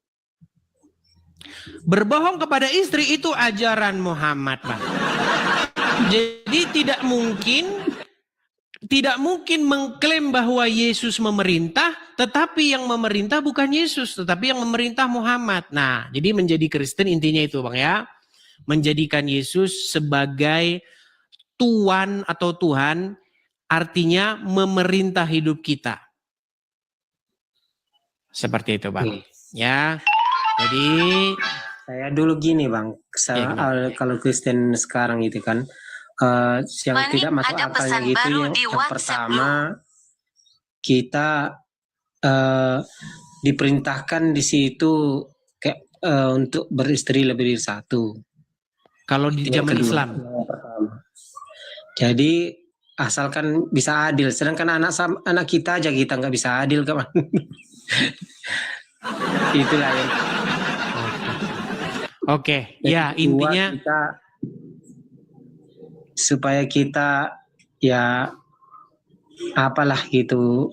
Berbohong kepada istri itu ajaran Muhammad, Bang. Jadi tidak mungkin mengklaim bahwa Yesus memerintah, tetapi yang memerintah bukan Yesus, tetapi yang memerintah Muhammad. Nah, jadi menjadi Kristen intinya itu, Bang ya. Menjadikan Yesus sebagai Tuan atau Tuhan, artinya memerintah hidup kita. Seperti itu, Bang. Ya. Jadi saya dulu gini Bang, kalau Kristen sekarang gitu kan, yang tidak masuk akalnya gitu yang pertama kita diperintahkan di situ kayak untuk beristri lebih dari satu. Kalau di zaman Islam. Jadi asalkan bisa adil, sedangkan anak kita aja kita nggak bisa adil kawan. Itulah yang. Oke, ya intinya kita, supaya kita ya apalah gitu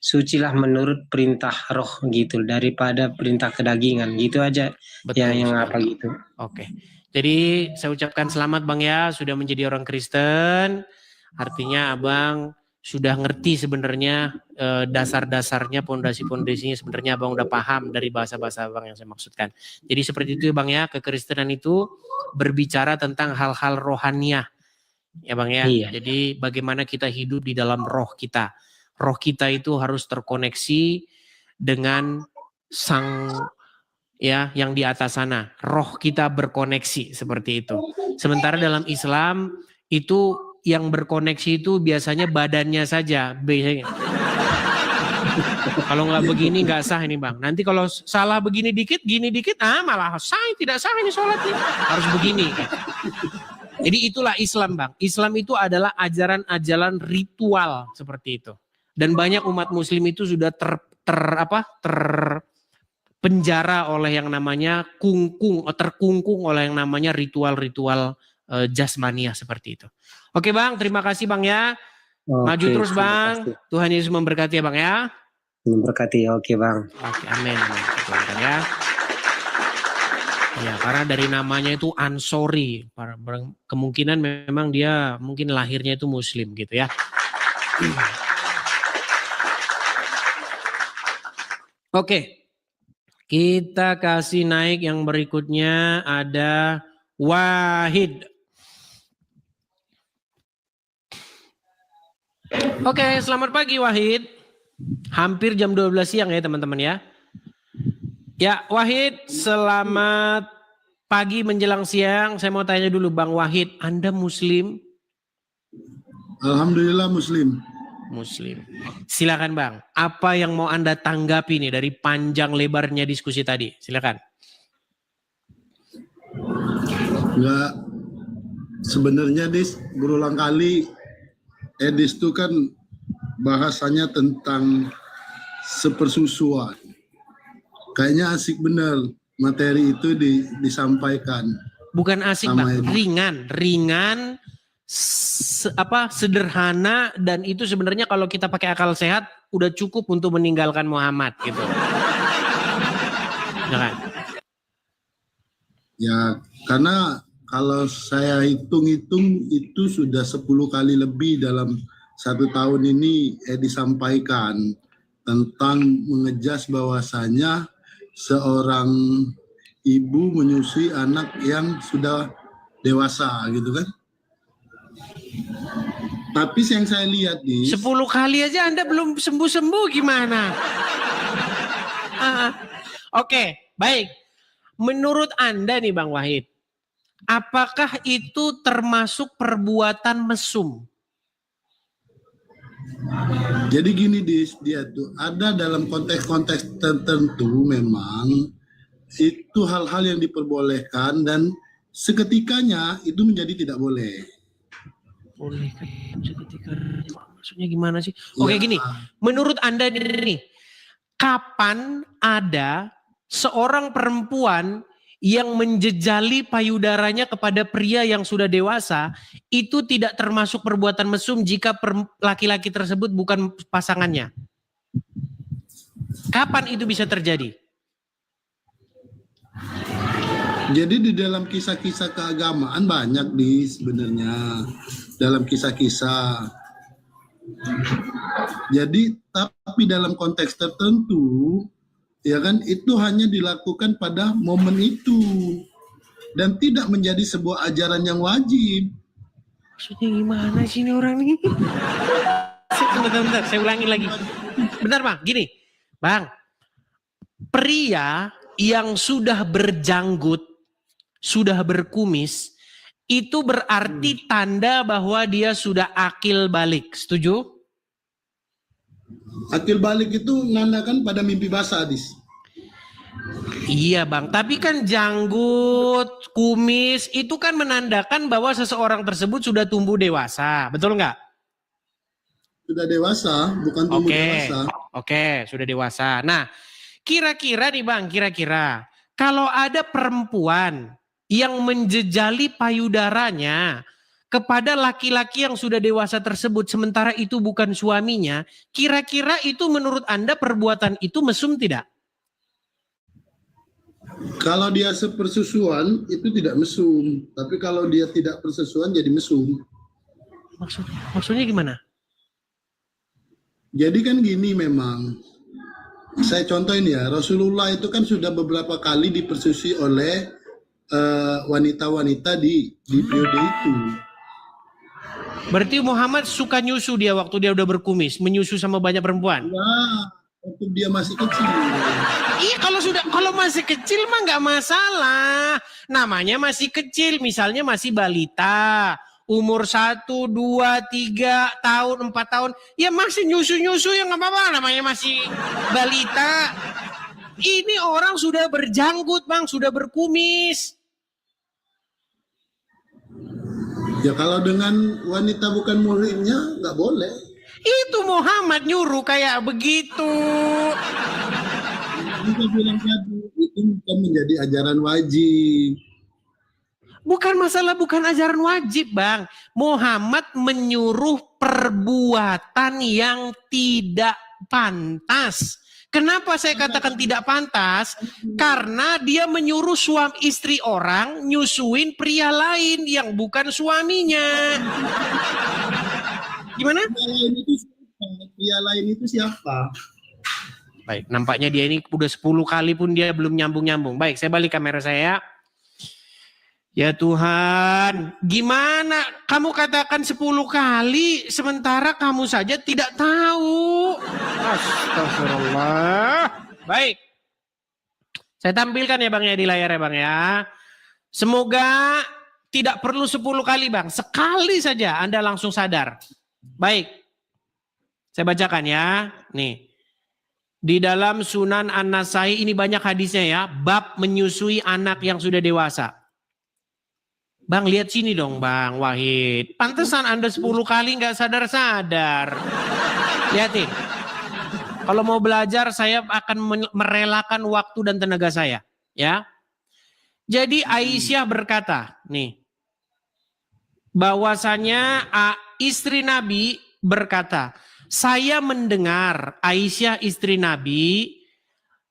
sucilah menurut perintah roh gitu daripada perintah kedagingan gitu aja. Betul, yang apa gitu. Oke. Jadi saya ucapkan selamat Bang ya sudah menjadi orang Kristen. Artinya Abang sudah ngerti sebenarnya dasar-dasarnya, pondasi-pondasinya sebenarnya Abang udah paham dari bahasa-bahasa Abang yang saya maksudkan. Jadi seperti itu Bang ya, kekristenan itu berbicara tentang hal-hal rohaniah. Ya Bang ya, iya. Jadi bagaimana kita hidup di dalam roh kita. Roh kita itu harus terkoneksi dengan sang ya yang di atas sana. Roh kita berkoneksi seperti itu. Sementara dalam Islam itu yang berkoneksi itu biasanya badannya saja. Biasanya. Kalau nggak begini nggak sah ini Bang. Nanti kalau salah begini dikit, gini dikit, malah sah, tidak sah ini sholat nih. Harus begini. Jadi itulah Islam Bang. Islam itu adalah ajaran-ajaran ritual seperti itu. Dan banyak umat Muslim itu sudah terpenjara oleh yang namanya terkungkung oleh yang namanya ritual-ritual jasmania seperti itu. Oke Bang, terima kasih Bang ya. Maju terus Bang. Kasih. Tuhan Yesus memberkati ya Bang ya. Memberkati, oke Bang. Oke, amin. Ya. Ya, karena dari namanya itu Ansori. Kemungkinan memang dia mungkin lahirnya itu Muslim gitu ya. Oke, kita kasih naik yang berikutnya ada Wahid. Oke, selamat pagi Wahid. Hampir jam 12 siang ya teman-teman ya. Ya Wahid, selamat pagi menjelang siang, saya mau tanya dulu Bang Wahid, Anda Muslim? Alhamdulillah Muslim. Muslim. Silakan Bang, apa yang mau Anda tanggapi nih dari panjang lebarnya diskusi tadi? Silakan. Enggak, sebenarnya berulang kali Edis itu kan bahasanya tentang sepersusuan. Kayaknya asik bener materi itu disampaikan. Bukan asik Bang, ringan, sederhana, dan itu sebenarnya kalau kita pakai akal sehat udah cukup untuk meninggalkan Muhammad gitu. Ya, karena kalau saya hitung-hitung itu sudah 10 kali lebih dalam 1 tahun ini disampaikan tentang mengejas bahwasanya seorang ibu menyusui anak yang sudah dewasa gitu kan. Tapi yang saya lihat 10 kali aja Anda belum sembuh-sembuh gimana? Oke, baik. Menurut Anda nih Bang Wahid, apakah itu termasuk perbuatan mesum? Jadi gini dia tuh ada dalam konteks-konteks tertentu memang itu hal-hal yang diperbolehkan dan seketikanya itu menjadi tidak boleh. Boleh kan seketika, maksudnya gimana sih? Oke gini, menurut Anda nih, kapan ada seorang perempuan yang menjejali payudaranya kepada pria yang sudah dewasa itu tidak termasuk perbuatan mesum jika laki-laki tersebut bukan pasangannya? Kapan itu bisa terjadi? Jadi di dalam kisah-kisah keagamaan banyak sebenarnya dalam kisah-kisah. Jadi tapi dalam konteks tertentu ya kan itu hanya dilakukan pada momen itu dan tidak menjadi sebuah ajaran yang wajib. Maksudnya gimana sih ini orang ini? Bentar, saya ulangi lagi. Bentar Bang, gini. Bang, pria yang sudah berjanggut, sudah berkumis, itu berarti tanda bahwa dia sudah akil balik. Setuju? Akil balik itu menandakan pada mimpi basah, Adis. Iya Bang, tapi kan janggut, kumis itu kan menandakan bahwa seseorang tersebut sudah tumbuh dewasa, betul nggak? Sudah dewasa, bukan tumbuh dewasa. Oke, sudah dewasa. Nah, kira-kira nih Bang, kira-kira kalau ada perempuan yang menjejali payudaranya kepada laki-laki yang sudah dewasa tersebut sementara itu bukan suaminya, kira-kira itu menurut Anda perbuatan itu mesum tidak? Kalau dia sepersusuan itu tidak mesum, tapi kalau dia tidak persusuan jadi mesum. Maksudnya gimana? Jadi kan gini memang, saya contohin ya, Rasulullah itu kan sudah beberapa kali dipersusui oleh wanita-wanita di periode itu. Berarti Muhammad suka nyusu dia waktu dia udah berkumis, menyusu sama banyak perempuan. Nah, waktu dia masih kecil. Iya, kalau masih kecil mah nggak masalah. Namanya masih kecil, misalnya masih balita, umur 1, 2, 3 tahun, 4 tahun, ya masih nyusu-nyusu ya nggak apa-apa, namanya masih balita. Ini orang sudah berjanggut Bang, sudah berkumis. Ya kalau dengan wanita bukan muhrimnya nggak boleh. Itu Muhammad nyuruh kayak begitu. Kita bilang tadi itu bukan menjadi ajaran wajib. Bukan masalah bukan ajaran wajib Bang. Muhammad menyuruh perbuatan yang tidak pantas. Kenapa saya katakan tidak pantas? Karena dia menyuruh suami istri orang nyusuin pria lain yang bukan suaminya. Gimana? Pria lain itu siapa? Baik, nampaknya dia ini udah 10 kali pun dia belum nyambung-nyambung. Baik, saya balik kamera saya. Ya Tuhan, gimana kamu katakan 10 kali sementara kamu saja tidak tahu. Astagfirullah. Baik. Saya tampilkan ya Bang ya di layar ya Bang ya. Semoga tidak perlu 10 kali Bang. Sekali saja Anda langsung sadar. Baik. Saya bacakan ya. Nih. Di dalam Sunan An-Nasai ini banyak hadisnya ya. Bab menyusui anak yang sudah dewasa. Bang lihat sini dong Bang Wahid. Pantesan Anda 10 kali nggak sadar-sadar. Lihatin. Kalau mau belajar saya akan merelakan waktu dan tenaga saya. Ya. Jadi Aisyah berkata, nih, bahwasanya istri Nabi berkata, saya mendengar Aisyah istri Nabi,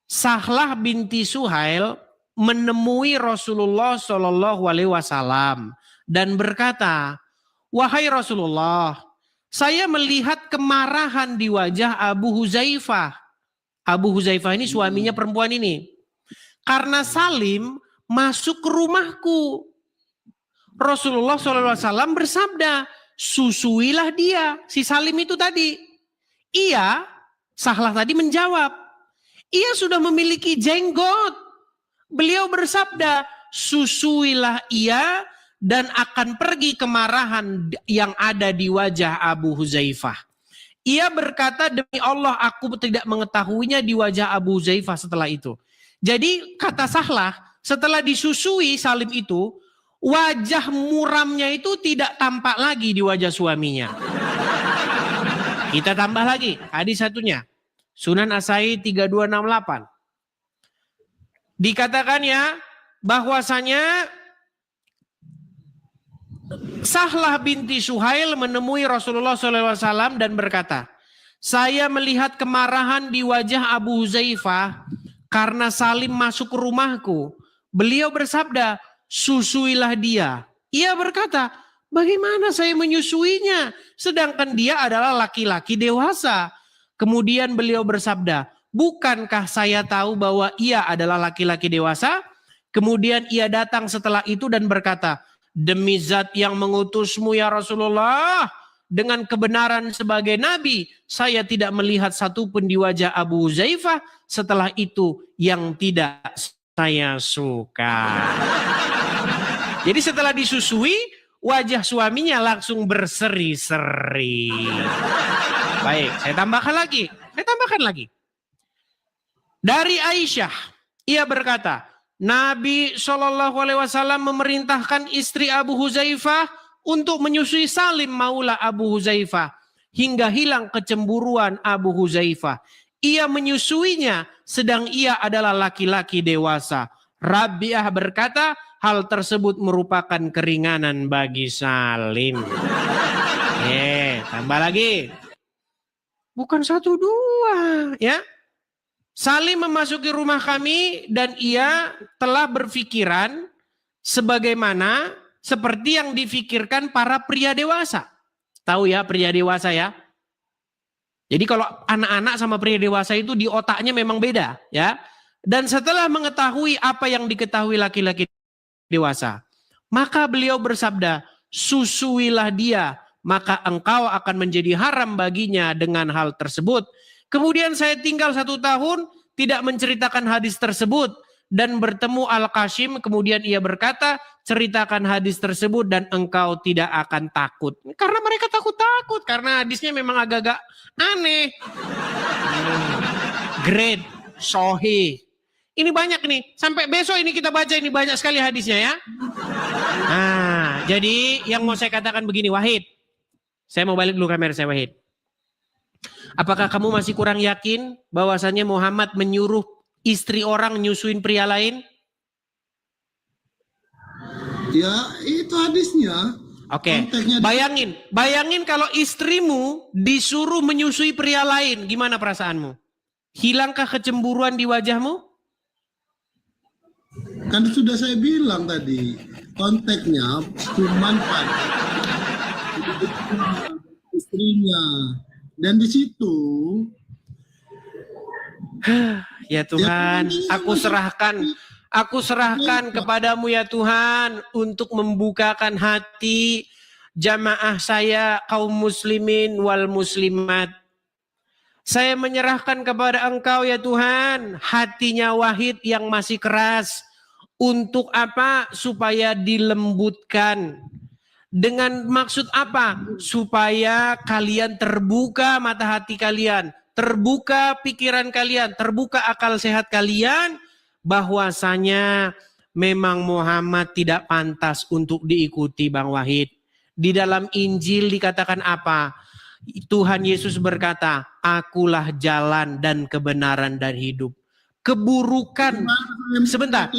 Sahlah binti Suhail menemui Rasulullah Shallallahu Alaihi Wasallam dan berkata, wahai Rasulullah, saya melihat kemarahan di wajah Abu Huzaifah. Abu Huzaifah ini suaminya perempuan ini. Karena Salim masuk ke rumahku. Rasulullah SAW bersabda, susuilah dia, si Salim itu tadi. Ia, Sahlah tadi menjawab, ia sudah memiliki jenggot. Beliau bersabda, susuilah ia dan akan pergi kemarahan yang ada di wajah Abu Huzaifah. Ia berkata, demi Allah aku tidak mengetahuinya di wajah Abu Huzaifah setelah itu. Jadi kata Sahlah, setelah disusui Salim itu, wajah muramnya itu tidak tampak lagi di wajah suaminya. Kita tambah lagi hadis satunya. Sunan Asai 3268. Dikatakan ya bahwasanya Sahlah binti Suhail menemui Rasulullah SAW dan berkata, saya melihat kemarahan di wajah Abu Huzaifah karena Salim masuk ke rumahku. Beliau bersabda, susuilah dia. Ia berkata, bagaimana saya menyusuinya? Sedangkan dia adalah laki-laki dewasa. Kemudian beliau bersabda, bukankah saya tahu bahwa ia adalah laki-laki dewasa? Kemudian ia datang setelah itu dan berkata, demi zat yang mengutusmu ya Rasulullah, dengan kebenaran sebagai nabi, saya tidak melihat satupun di wajah Abu Huzaifah setelah itu yang tidak saya suka. Jadi setelah disusui, wajah suaminya langsung berseri-seri. Baik, saya tambahkan lagi. Dari Aisyah, ia berkata, Nabi SAW memerintahkan istri Abu Huzaifah untuk menyusui Salim maula Abu Huzaifah hingga hilang kecemburuan Abu Huzaifah. Ia menyusuinya sedang ia adalah laki-laki dewasa. Rabi'ah berkata, hal tersebut merupakan keringanan bagi Salim. Tambah lagi. Bukan 1, 2 ya. Salim memasuki rumah kami dan ia telah berpikiran sebagaimana seperti yang difikirkan para pria dewasa. Tahu ya pria dewasa ya. Jadi kalau anak-anak sama pria dewasa itu di otaknya memang beda ya. Dan setelah mengetahui apa yang diketahui laki-laki dewasa, maka beliau bersabda, susuilah dia, maka engkau akan menjadi haram baginya dengan hal tersebut. Kemudian saya tinggal 1 tahun tidak menceritakan hadis tersebut dan bertemu Al-Qasim. Kemudian ia berkata, ceritakan hadis tersebut dan engkau tidak akan takut. Karena mereka takut-takut karena hadisnya memang agak-agak aneh. Great, sahih. Ini banyak nih. Sampai besok ini kita baca ini banyak sekali hadisnya ya. Nah, jadi yang mau saya katakan begini Wahid. Saya mau balik dulu kamera saya Wahid. Apakah kamu masih kurang yakin bahwasannya Muhammad menyuruh istri orang nyusuin pria lain? Ya, itu hadisnya. Oke. Bayangin kalau istrimu disuruh menyusui pria lain, gimana perasaanmu? Hilangkah kecemburuan di wajahmu? Kan sudah saya bilang tadi, konteksnya cuman pada istrinya. Dan di situ ya Tuhan, aku serahkan kepadamu ya Tuhan untuk membukakan hati jamaah saya kaum muslimin wal muslimat. Saya menyerahkan kepada Engkau ya Tuhan hatinya Wahid yang masih keras Untuk apa? Supaya dilembutkan. Dengan maksud apa? Supaya kalian terbuka mata hati kalian, terbuka pikiran kalian, terbuka akal sehat kalian, bahwasanya memang Muhammad tidak pantas untuk diikuti, Bang Wahid. Di dalam Injil dikatakan apa? Tuhan Yesus berkata, akulah jalan dan kebenaran dan hidup. Keburukan, sebentar,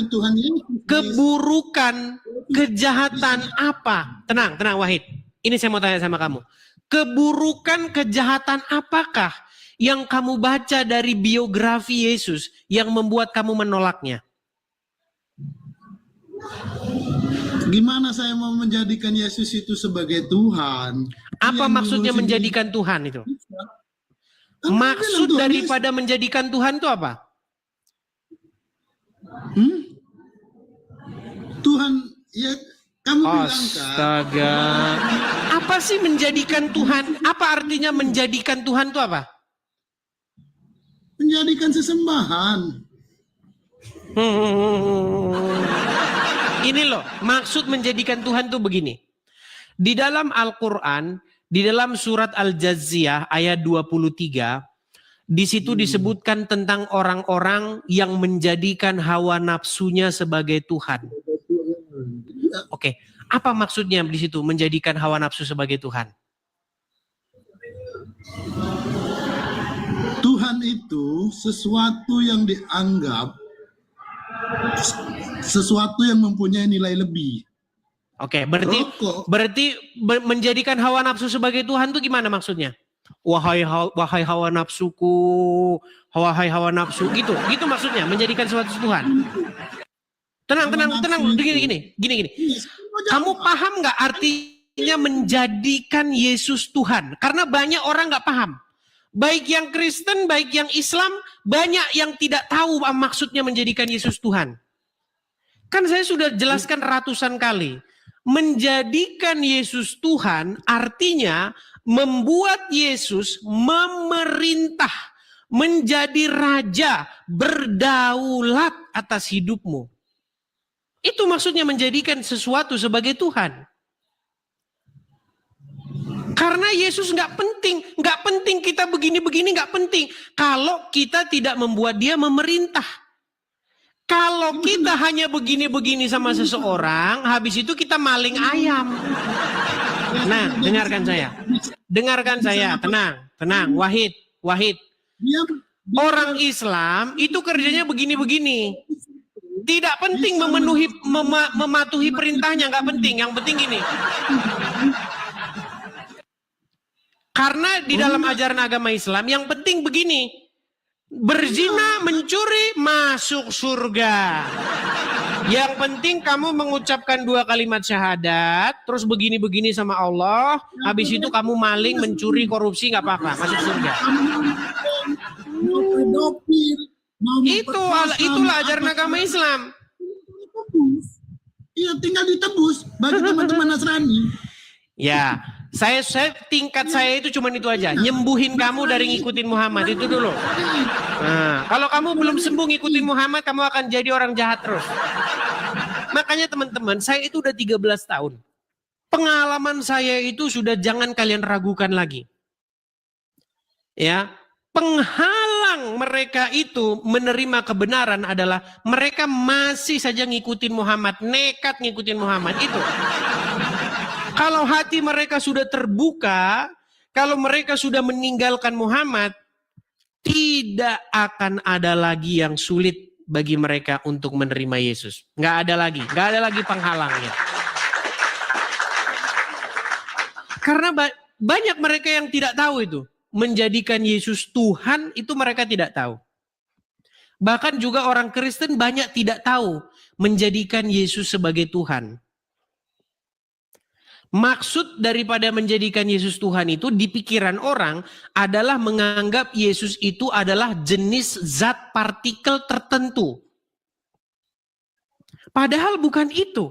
keburukan, kejahatan apa? Tenang, tenang Wahid. Ini saya mau tanya sama kamu. Keburukan, kejahatan apakah yang kamu baca dari biografi Yesus yang membuat kamu menolaknya? Gimana saya mau menjadikan Yesus itu sebagai Tuhan? Apa maksudnya menjadikan Tuhan itu? Maksud daripada menjadikan Tuhan itu apa? Tuhan, ya kamu bilang kan. Astaga. Apa sih menjadikan Tuhan? Apa artinya menjadikan Tuhan itu apa? Menjadikan sesembahan. Ini loh, maksud menjadikan Tuhan itu begini. Di dalam Al-Quran, di dalam surat Al-Jazziyah ayat 23, di situ disebutkan tentang orang-orang yang menjadikan hawa nafsunya sebagai Tuhan. Oke, apa maksudnya di situ menjadikan hawa nafsu sebagai Tuhan? Tuhan itu sesuatu yang dianggap sesuatu yang mempunyai nilai lebih. Oke, berarti menjadikan hawa nafsu sebagai Tuhan itu gimana maksudnya? Wahai hawa nafsuku, wahai hawa nafsu, gitu maksudnya menjadikan sesuatu Tuhan. Tenang, gini. Kamu paham nggak artinya menjadikan Yesus Tuhan? Karena banyak orang nggak paham. Baik yang Kristen, baik yang Islam, banyak yang tidak tahu maksudnya menjadikan Yesus Tuhan. Kan saya sudah jelaskan ratusan kali. Menjadikan Yesus Tuhan artinya membuat Yesus memerintah, menjadi raja, berdaulat atas hidupmu. Itu maksudnya menjadikan sesuatu sebagai Tuhan. Karena Yesus nggak penting kita begini-begini, nggak penting. Kalau kita tidak membuat dia memerintah. Kalau kita hanya begini-begini sama seseorang, habis itu kita maling ayam. Nah, dengarkan saya, tenang, Wahid. Orang Islam itu kerjanya begini-begini. Tidak penting mematuhi perintahnya, nggak penting. Yang penting ini. Karena di dalam ajaran agama Islam yang penting begini. Berzina, mencuri, masuk surga. Yang penting kamu mengucapkan 2 kalimat syahadat, terus begini-begini sama Allah, habis itu kamu maling, mencuri, korupsi, nggak apa-apa, masuk surga. Itulah ajaran agama Islam. Iya, tinggal ditebus bagi teman-teman Nasrani. Ya, tingkat saya itu cuma itu aja, nyembuhin kamu dari ngikutin Muhammad itu dulu. Nah, kalau kamu belum sembuh ngikutin Muhammad, kamu akan jadi orang jahat terus. Makanya teman-teman, saya itu udah 13 tahun. Pengalaman saya itu sudah jangan kalian ragukan lagi. Ya, penghalang mereka itu menerima kebenaran adalah mereka masih saja ngikutin Muhammad, nekat ngikutin Muhammad itu. Kalau hati mereka sudah terbuka, kalau mereka sudah meninggalkan Muhammad, tidak akan ada lagi yang sulit bagi mereka untuk menerima Yesus. Nggak ada lagi penghalangnya. Karena banyak mereka yang tidak tahu itu. Menjadikan Yesus Tuhan itu mereka tidak tahu. Bahkan juga orang Kristen banyak tidak tahu menjadikan Yesus sebagai Tuhan. Maksud daripada menjadikan Yesus Tuhan itu di pikiran orang adalah menganggap Yesus itu adalah jenis zat partikel tertentu. Padahal bukan itu.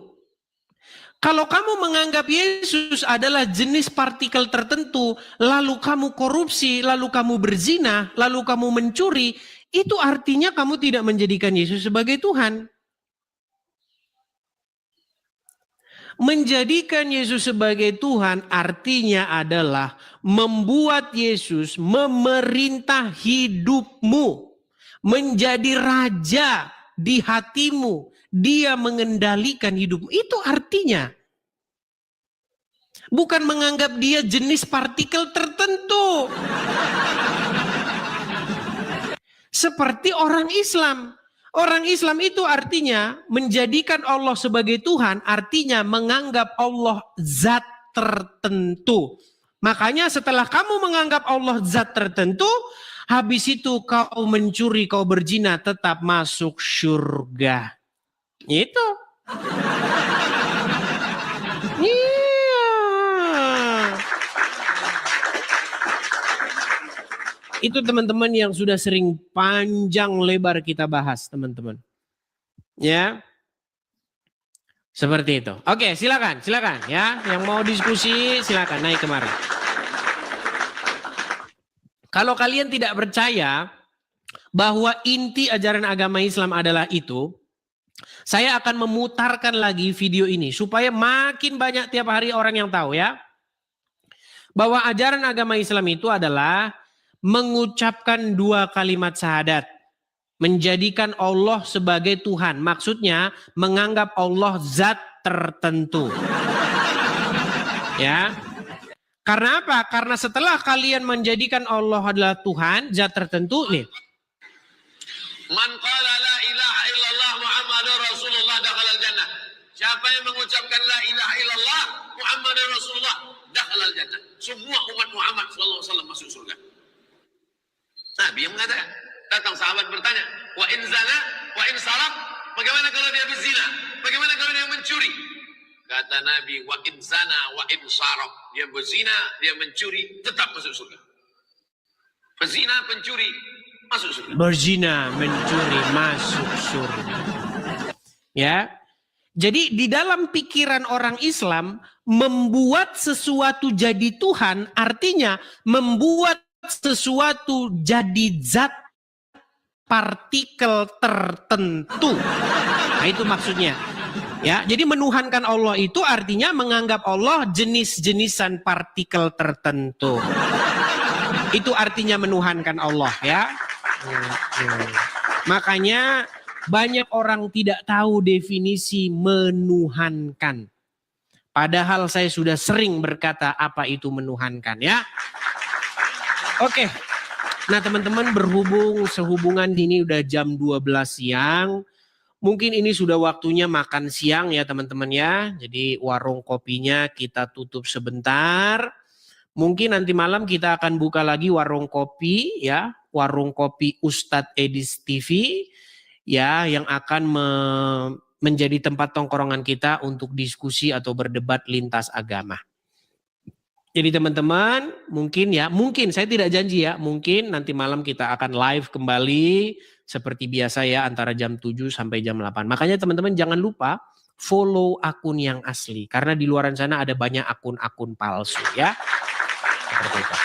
Kalau kamu menganggap Yesus adalah jenis partikel tertentu, lalu kamu korupsi, lalu kamu berzina, lalu kamu mencuri, itu artinya kamu tidak menjadikan Yesus sebagai Tuhan. Menjadikan Yesus sebagai Tuhan artinya adalah membuat Yesus memerintah hidupmu. Menjadi raja di hatimu. Dia mengendalikan hidupmu. Itu artinya. Bukan menganggap dia jenis partikel tertentu. Seperti orang Islam. Orang Islam itu artinya menjadikan Allah sebagai Tuhan, artinya menganggap Allah zat tertentu. Makanya setelah kamu menganggap Allah zat tertentu, habis itu kau mencuri, kau berzina, tetap masuk surga. Itu. Itu teman-teman yang sudah sering panjang lebar kita bahas, teman-teman. Ya. Seperti itu. Oke, silakan ya. Yang mau diskusi silakan naik kemari. Kalau kalian tidak percaya bahwa inti ajaran agama Islam adalah itu, saya akan memutarkan lagi video ini supaya makin banyak tiap hari orang yang tahu ya. Bahwa ajaran agama Islam itu adalah mengucapkan 2 kalimat syahadat. Menjadikan Allah sebagai Tuhan. Maksudnya menganggap Allah zat tertentu. Ya. Karena apa? Karena setelah kalian menjadikan Allah adalah Tuhan, zat tertentu nih. Man qala la ilaha illallah Muhammadur Rasulullah dakhalal jannah. Siapa yang mengucapkan la ilaha illallah Muhammadur Rasulullah dakhalal jannah. Semua umat Muhammad sallallahu alaihi wasallam masuk surga. Nabi yang mengatakan, datang sahabat bertanya, wa in zana, wa in sarak, bagaimana kalau dia berzina? Bagaimana kalau dia mencuri? Kata Nabi, wa in zana, wa in sarak, dia berzina, dia mencuri, tetap masuk surga. Berzina, pencuri, masuk surga. Berzina, mencuri, masuk surga. Ya. Jadi di dalam pikiran orang Islam, membuat sesuatu jadi Tuhan, artinya membuat sesuatu jadi zat partikel tertentu. Nah, itu maksudnya. Ya, jadi menuhankan Allah itu artinya menganggap Allah jenis-jenisan partikel tertentu. Itu artinya menuhankan Allah ya. Makanya banyak orang tidak tahu definisi menuhankan. Padahal saya sudah sering berkata apa itu menuhankan ya. Oke, nah teman-teman sehubungan ini udah jam 12 siang. Mungkin ini sudah waktunya makan siang ya teman-teman ya. Jadi warung kopinya kita tutup sebentar. Mungkin nanti malam kita akan buka lagi warung kopi ya. Warung kopi Ustadz Edis TV ya. Yang akan menjadi tempat tongkrongan kita untuk diskusi atau berdebat lintas agama. Jadi teman-teman mungkin saya tidak janji ya, mungkin nanti malam kita akan live kembali seperti biasa ya antara jam 7 sampai jam 8. Makanya teman-teman jangan lupa follow akun yang asli karena di luaran sana ada banyak akun-akun palsu ya. Seperti itu.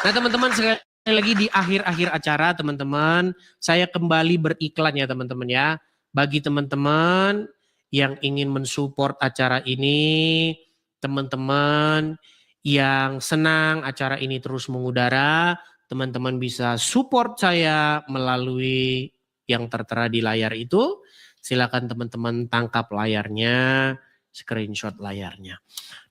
Nah teman-teman sekali lagi di akhir-akhir acara teman-teman saya kembali beriklan ya teman-teman ya. Bagi teman-teman yang ingin mensupport acara ini, teman-teman yang senang acara ini terus mengudara, teman-teman bisa support saya melalui yang tertera di layar itu. Silakan teman-teman tangkap layarnya, screenshot layarnya.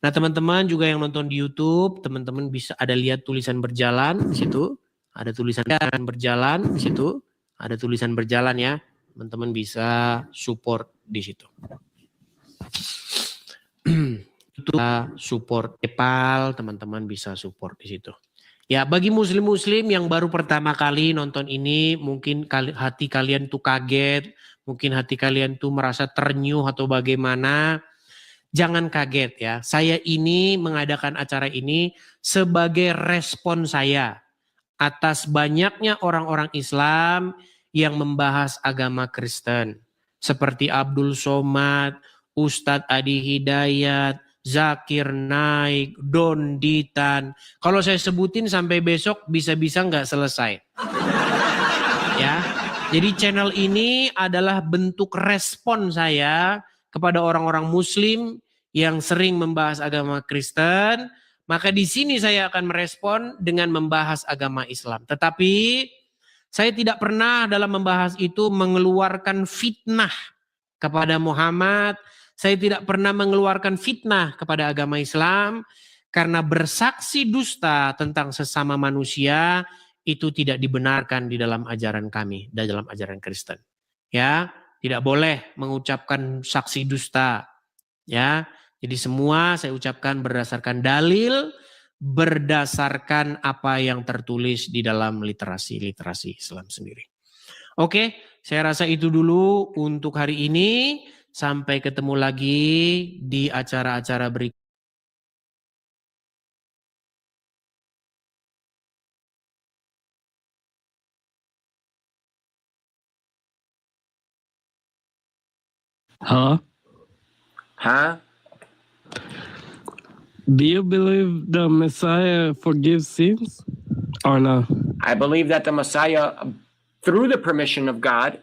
Nah teman-teman juga yang nonton di YouTube, teman-teman bisa ada lihat tulisan berjalan di situ, ada tulisan berjalan di situ, ada tulisan berjalan ya. Teman-teman bisa support di situ. Itu support PayPal, teman-teman bisa support di situ. Ya, bagi muslim-muslim yang baru pertama kali nonton ini, mungkin hati kalian tuh kaget, mungkin hati kalian tuh merasa ternyuh atau bagaimana. Jangan kaget ya. Saya ini mengadakan acara ini sebagai respon saya atas banyaknya orang-orang Islam yang membahas agama Kristen. Seperti Abdul Somad, Ustadz Adi Hidayat, Zakir Naik, Don Ditan. Kalau saya sebutin sampai besok bisa-bisa nggak selesai. Ya, jadi channel ini adalah bentuk respon saya kepada orang-orang Muslim yang sering membahas agama Kristen, maka di sini saya akan merespon dengan membahas agama Islam. Tetapi saya tidak pernah dalam membahas itu mengeluarkan fitnah kepada Muhammad. Saya tidak pernah mengeluarkan fitnah kepada agama Islam, karena bersaksi dusta tentang sesama manusia itu tidak dibenarkan di dalam ajaran kami, di dalam ajaran Kristen. Ya, tidak boleh mengucapkan saksi dusta. Ya, jadi semua saya ucapkan berdasarkan dalil, berdasarkan apa yang tertulis di dalam literasi Islam sendiri. Oke, saya rasa itu dulu untuk hari ini. Sampai ketemu lagi di acara-acara berikutnya. Huh? Do you believe the Messiah forgives sins or no? I believe that the Messiah, through the permission of God,